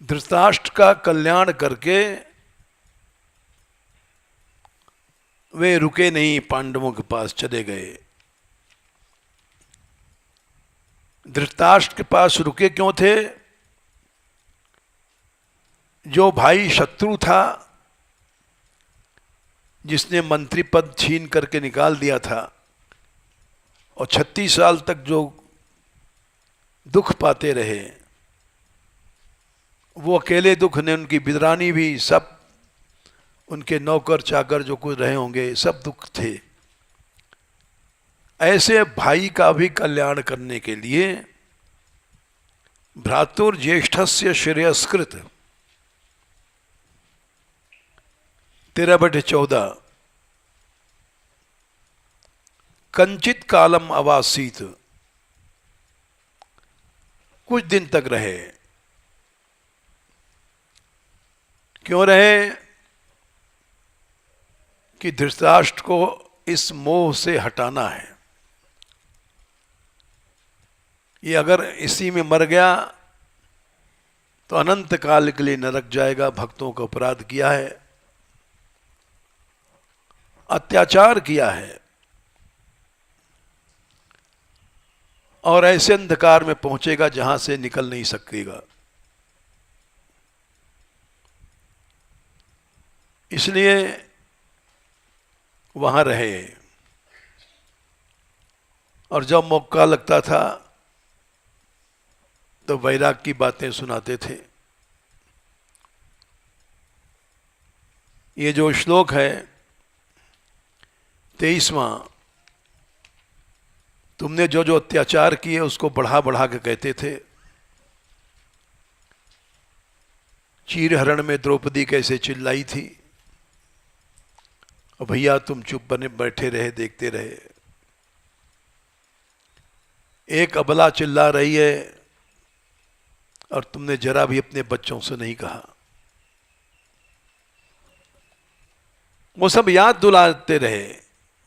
धृतराष्ट्र का कल्याण करके वे रुके नहीं, पांडवों के पास चले गए। धृतराष्ट्र के पास रुके क्यों थे? जो भाई शत्रु था, जिसने मंत्री पद छीन करके निकाल दिया था और 36 साल तक जो दुख पाते रहे, वो अकेले दुख ने, उनकी बिदरानी भी, सब उनके नौकर चाकर जो कुछ रहे होंगे, सब दुख थे। ऐसे भाई का भी कल्याण करने के लिए भ्रातुर ज्येष्ठस्य श्रेयस्कृत 13/14 कंचित कालम अवासीत, कुछ दिन तक रहे। क्यों रहे? कि धृतराष्ट्र को इस मोह से हटाना है। ये अगर इसी में मर गया तो अनंत काल के लिए नरक जाएगा। भक्तों का अपराध किया है, अत्याचार किया है, और ऐसे अंधकार में पहुंचेगा जहां से निकल नहीं सकेगा। इसलिए वहां रहे, और जब मौका लगता था तो वैराग की बातें सुनाते थे। ये जो श्लोक है 23वां, तुमने जो जो अत्याचार किए उसको बढ़ा बढ़ा के कहते थे। चीरहरण में द्रौपदी कैसे चिल्लाई थी, और भैया तुम चुप बने बैठे रहे, देखते रहे। एक अबला चिल्ला रही है और तुमने जरा भी अपने बच्चों से नहीं कहा। वो सब याद दिलाते रहे,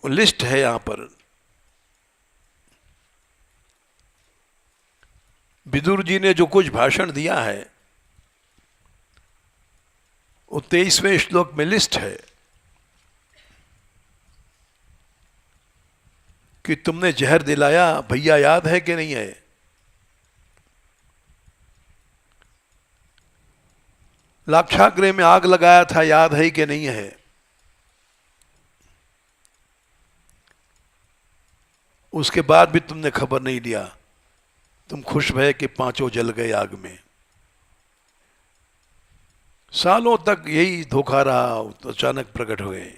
वो लिस्ट है यहां पर। विदुर जी ने जो कुछ भाषण दिया है वो 23वें श्लोक में लिस्ट है कि तुमने जहर दिलाया, भैया याद है कि नहीं है? लाक्षागृह में आग लगाया था, याद है कि नहीं है? उसके बाद भी तुमने खबर नहीं लिया। तुम खुश भय कि 5 जल गए आग में। सालों तक यही धोखा रहा, तो अचानक प्रकट हो गए।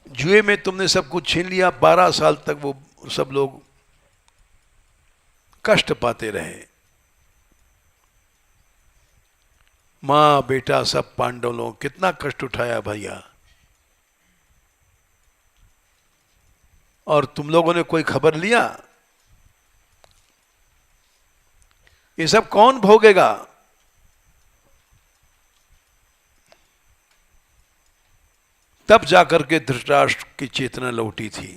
जुए में तुमने सब कुछ छीन लिया। 12 साल तक वो सब लोग कष्ट पाते रहे। मां बेटा सब पांडव लोग कितना कष्ट उठाया भैया, और तुम लोगों ने कोई खबर लिया? ये सब कौन भोगेगा? तब जाकर के धृतराष्ट्र की चेतना लौटी थी।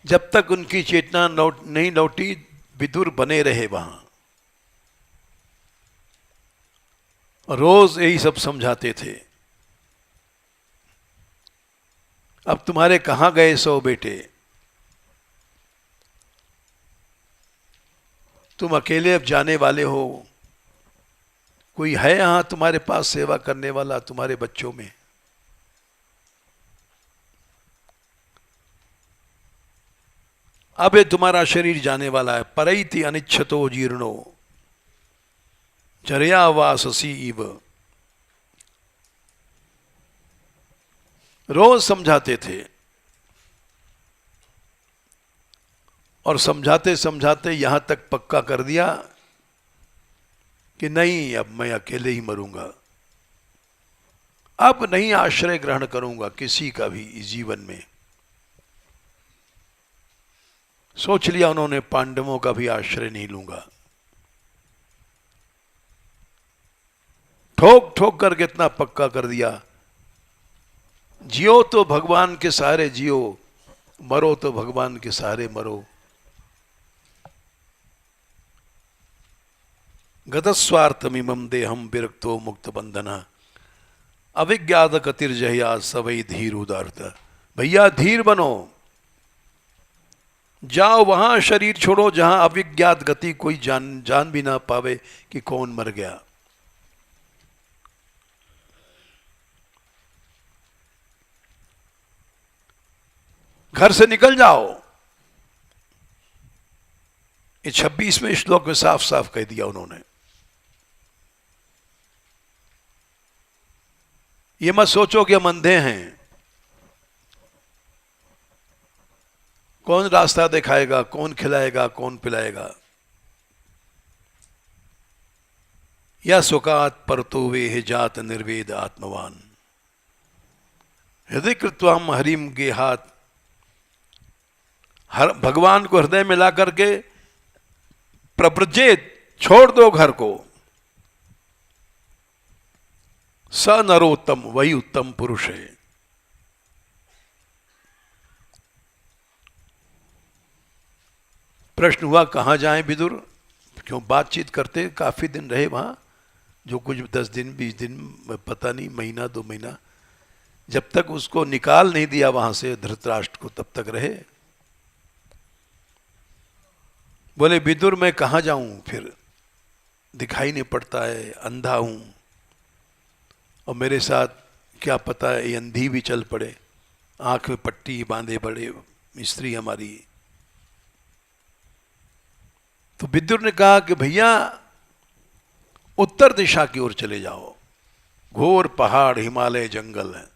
जब तक उनकी चेतना नहीं लौटी, विदुर बने रहे वहां। रोज यही सब समझाते थे। अब तुम्हारे कहां गए 100 बेटे? तुम अकेले अब जाने वाले हो। कोई है यहां तुम्हारे पास सेवा करने वाला तुम्हारे बच्चों में? अब ये तुम्हारा शरीर जाने वाला है। परैति अनिच्छतो जीर्णो, चर्या वाससी इव। रोज समझाते थे और समझाते समझाते यहां तक पक्का कर दिया कि नहीं, अब मैं अकेले ही मरूंगा, अब नहीं आश्रय ग्रहण करूंगा किसी का भी इस जीवन में। सोच लिया उन्होंने, पांडवों का भी आश्रय नहीं लूंगा। ठोक ठोक करके इतना पक्का कर दिया, जियो तो भगवान के सहारे जियो, मरो तो भगवान के सहारे मरो। गतस्वार्थमिमं देहम विरक्तो मुक्त बंधना, अविज्ञात गतिर्जया सवै धीर उदारत। भैया धीर बनो, जाओ वहां शरीर छोड़ो जहां अविज्ञात गति, कोई जान भी ना पावे कि कौन मर गया। घर से निकल जाओ। ये 26वें श्लोक में साफ साफ कह दिया उन्होंने। ये मत सोचो कि हम अंधे हैं, कौन रास्ता दिखाएगा, कौन खिलाएगा, कौन पिलाएगा। या सुकात परतो वे जात निर्वेद आत्मवान, हृदय कृत्वाम हरिम गेहात। हर भगवान को हृदय में ला करके प्रव्रजेत, छोड़ दो घर को। स नरोत्तम, वही उत्तम पुरुष है। प्रश्न हुआ कहां जाएं विदुर, क्यों बातचीत करते, काफी दिन रहे वहां, जो कुछ 10 दिन 20 दिन, पता नहीं, महीना 2 महीना, जब तक उसको निकाल नहीं दिया वहां से धृतराष्ट्र को, तब तक रहे। बोले विदुर मैं कहां जाऊं, फिर दिखाई नहीं पड़ता है, अंधा हूं, और मेरे साथ क्या पता है ये अंधी भी चल पड़े, आंख में पट्टी बांधे बड़े स्त्री हमारी। तो विदुर ने कहा कि भैया उत्तर दिशा की ओर चले जाओ, घोर पहाड़, हिमालय, जंगल है।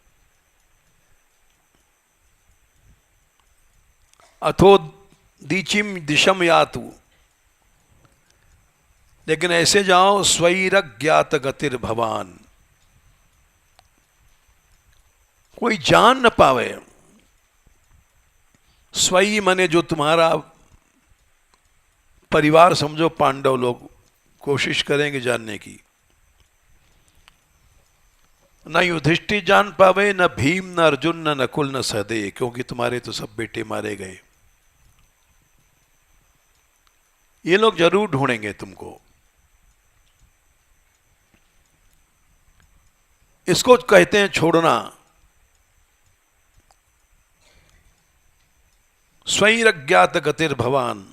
अथो दीचिम दिशम यातु, लेकिन ऐसे जाओ स्वैरज्ञात गतिर भवान, कोई जान न पावे। स्वई माने जो तुम्हारा परिवार समझो, पांडव लोग कोशिश करेंगे जानने की। न युधिष्ठिर जान पावे, न भीम, न अर्जुन, न नकुल, न सहदेव, क्योंकि तुम्हारे तो सब बेटे मारे गए। ये लोग जरूर ढूंढेंगे तुमको। इसको कहते हैं छोड़ना। स्वैरज्ञात गतिर भवान,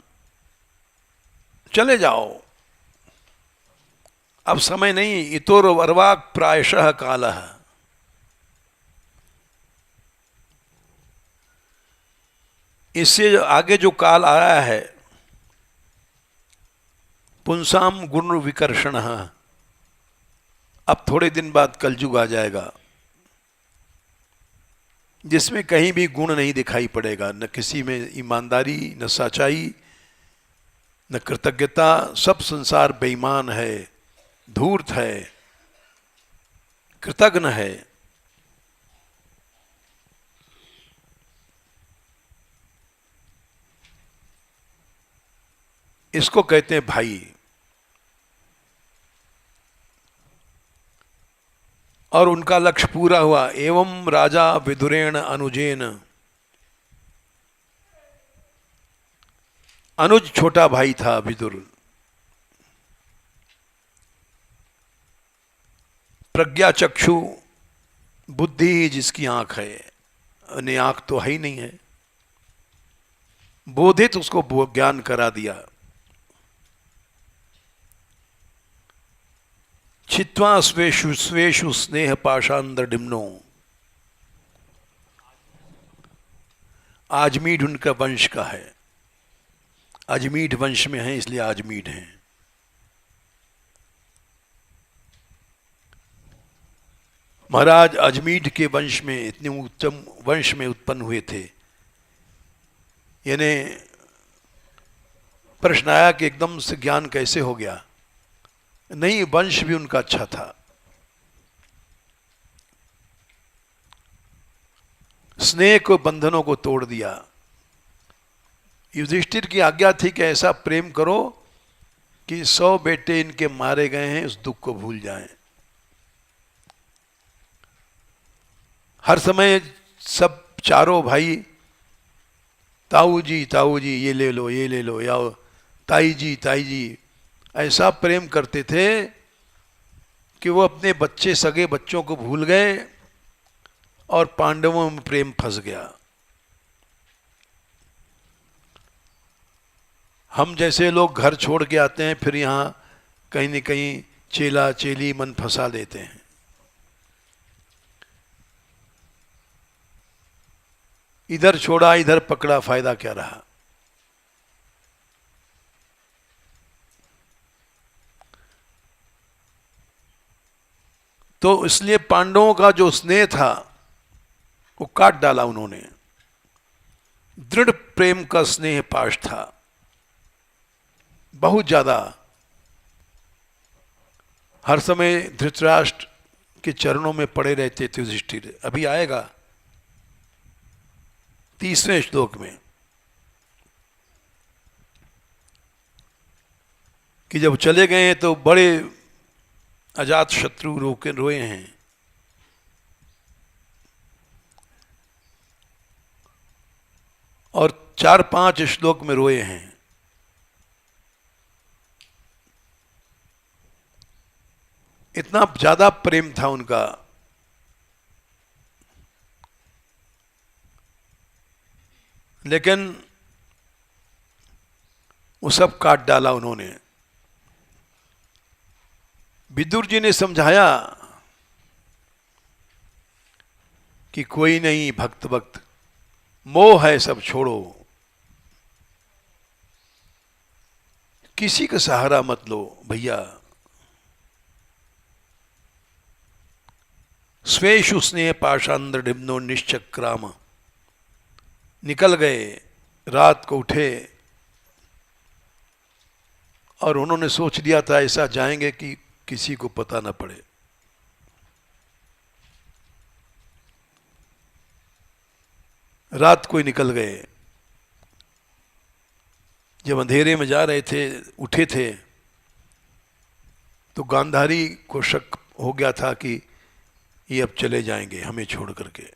चले जाओ, अब समय नहीं। इतोर वर्वाक प्रायशः कालः, इससे आगे जो काल आया है, पुंसाम गुण विकर्षण, अब थोड़े दिन बाद कलयुग आ जाएगा, जिसमें कहीं भी गुण नहीं दिखाई पड़ेगा, न किसी में ईमानदारी, न सच्चाई, न कृतज्ञता। सब संसार बेईमान है, धूर्त है, कृतघ्न है। इसको कहते हैं भाई। और उनका लक्ष्य पूरा हुआ। एवं राजा विदुरेण अनुजेन, अनुज छोटा भाई था विदुर, प्रज्ञा चक्षु, बुद्धि जिसकी आंख है, अन्य आंख तो है ही नहीं है, बोधित उसको ज्ञान करा दिया। छित्वा स्वेषु स्वेषु स्नेह पाशांदर डिम्नो, आजमीढ़ उनका वंश का है, अजमीढ़ वंश में है इसलिए आजमीढ़ हैं। महाराज अजमीढ़ के वंश में, इतने उत्तम वंश में उत्पन्न हुए थे। यानी प्रश्न आया कि एकदम से ज्ञान कैसे हो गया? नहीं, वंश भी उनका अच्छा था। स्नेह को, बंधनों को तोड़ दिया। युधिष्ठिर की आज्ञा थी कि ऐसा प्रेम करो कि 100 बेटे इनके मारे गए हैं उस दुख को भूल जाएं। हर समय सब चारों भाई ताऊ जी ये ले लो, ये ले लो, या ताई जी ऐसा प्रेम करते थे कि वो अपने बच्चे, सगे बच्चों को भूल गए और पांडवों में प्रेम फंस गया। हम जैसे लोग घर छोड़ के आते हैं, फिर यहाँ कहीं न कहीं चेला चेली मन फंसा देते हैं। इधर छोड़ा इधर पकड़ा, फायदा क्या रहा? तो इसलिए पांडवों का जो स्नेह था वो काट डाला उन्होंने। दृढ़ प्रेम का स्नेह पाश था, बहुत ज्यादा। हर समय धृतराष्ट्र के चरणों में पड़े रहते थे युधिष्ठिर। अभी आएगा 30वें श्लोक में कि जब चले गए हैं तो बड़े अजात शत्रु रोए हैं। और 4-5 श्लोक में रोए हैं। इतना ज्यादा प्रेम था उनका। लेकिन वो सब काट डाला उन्होंने। विदुर जी ने समझाया कि कोई नहीं भक्त भक्त, मोह है सब छोड़ो, किसी का सहारा मत लो भैया। स्वेषु स्नेह पाषांद्र डिम्नो निश्चक्राम। निकल गए, रात को उठे और उन्होंने सोच लिया था ऐसा जाएंगे कि किसी को पता न पड़े। रात को ही निकल गए। जब अंधेरे में जा रहे थे, उठे थे, तो गांधारी को शक हो गया था कि ये अब चले जाएंगे हमें छोड़ करके।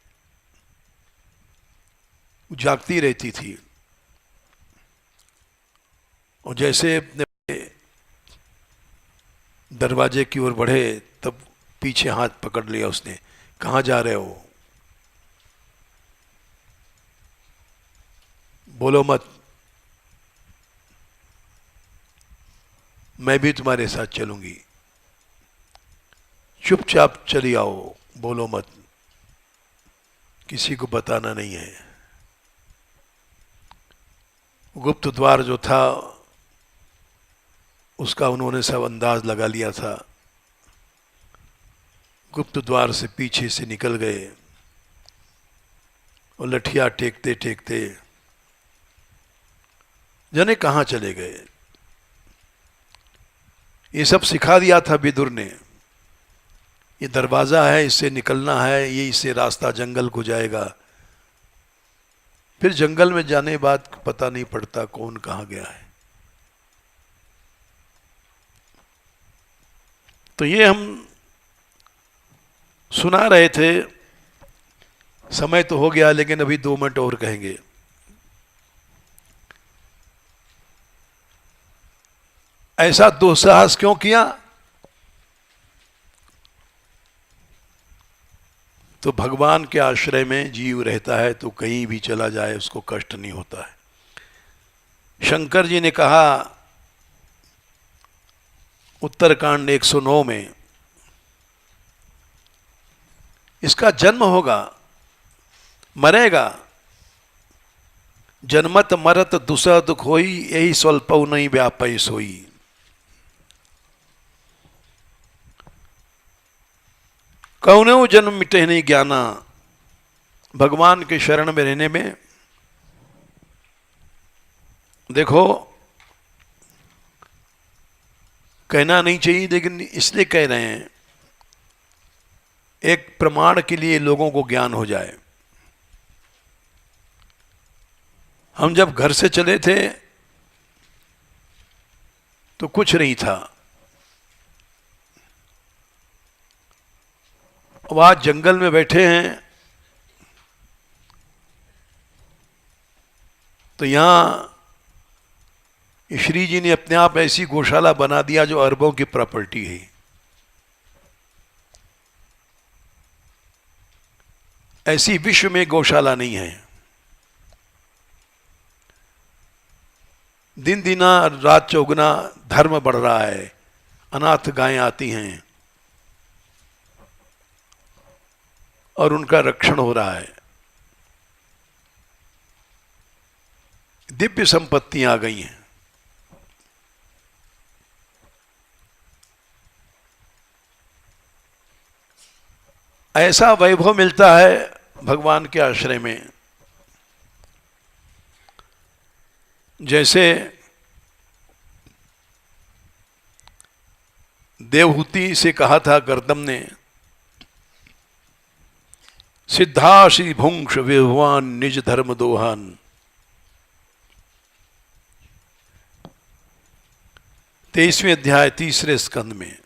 जागती रहती थी और जैसे अपने दरवाजे की ओर बढ़े तब पीछे हाथ पकड़ लिया उसने। कहाँ जा रहे हो? बोलो मत, मैं भी तुम्हारे साथ चलूंगी। चुपचाप चली आओ, बोलो मत, किसी को बताना नहीं है। गुप्त द्वार जो था उसका उन्होंने सब अंदाज लगा लिया था। गुप्त द्वार से पीछे से निकल गए और लठिया टेकते टेकते जाने कहाँ चले गए। ये सब सिखा दिया था विदुर ने। ये दरवाजा है, इससे निकलना है, ये इससे रास्ता जंगल को जाएगा। फिर जंगल में जाने बाद पता नहीं पड़ता कौन कहाँ गया है। तो ये हम सुना रहे थे। समय तो हो गया, लेकिन अभी 2 मिनट और कहेंगे। ऐसा दुस्साहस क्यों किया? तो भगवान के आश्रय में जीव रहता है तो कहीं भी चला जाए उसको कष्ट नहीं होता है। शंकर जी ने कहा उत्तरकांड 109 में, इसका जन्म होगा, मरेगा, जन्मत मरत दुसह दुख होई, यही स्वल्पौ नहीं व्यापय सोई। कौनो जन्म मिटे नहीं ज्ञाना, भगवान के शरण में रहने में। देखो, कहना नहीं चाहिए लेकिन इसलिए कह रहे हैं, एक प्रमाण के लिए लोगों को ज्ञान हो जाए। हम जब घर से चले थे तो कुछ नहीं था, अब आज जंगल में बैठे हैं तो यहां श्री जी ने अपने आप ऐसी गौशाला बना दिया जो अरबों की प्रॉपर्टी है। ऐसी विश्व में गौशाला नहीं है। दिन दिना रात चौगुना धर्म बढ़ रहा है, अनाथ गायें आती हैं और उनका रक्षण हो रहा है। दिव्य संपत्तियां आ गई हैं। ऐसा वैभव मिलता है भगवान के आश्रय में, जैसे देवहूति से कहा था गर्दम ने, सिद्धाश्री भुंक्ष विभवान निज धर्म दोहान। तेईसवें अध्याय तीसरे स्कंद में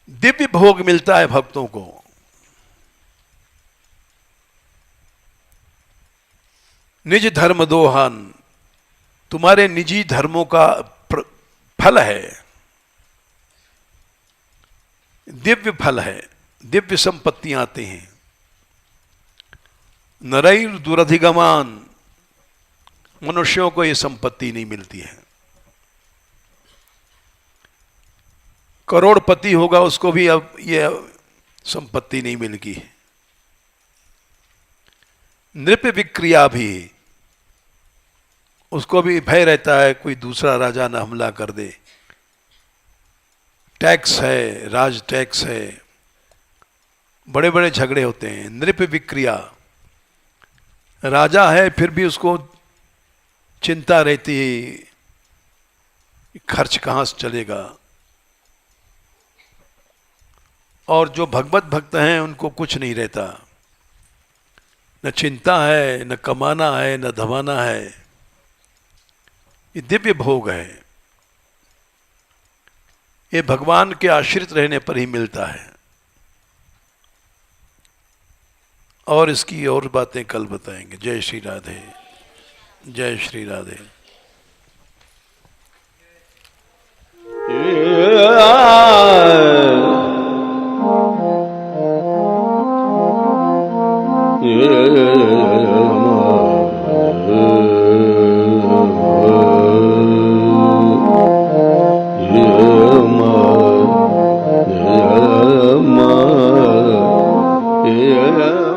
दिव्य भोग मिलता है भक्तों को। निज धर्म दोहान, तुम्हारे निजी धर्मों का फल है, दिव्य फल है, दिव्य संपत्तियां आते हैं। नरैर दुरधिगमान, मनुष्यों को यह संपत्ति नहीं मिलती है। करोड़पति होगा उसको भी अब यह संपत्ति नहीं मिलेगी। नृप विक्रिया भी, उसको भी भय रहता है कोई दूसरा राजा न हमला कर दे। टैक्स है, राज टैक्स है, बड़े बड़े झगड़े होते हैं। नृप विक्रिया, राजा है फिर भी उसको चिंता रहती है खर्च कहाँ से चलेगा। और जो भगवत भक्त हैं उनको कुछ नहीं रहता, न चिंता है, न कमाना है, न धमाना है। ये दिव्य भोग है, ये भगवान के आश्रित रहने पर ही मिलता है। और इसकी और बातें कल बताएंगे। जय श्री राधे, जय श्री राधे। Yeah.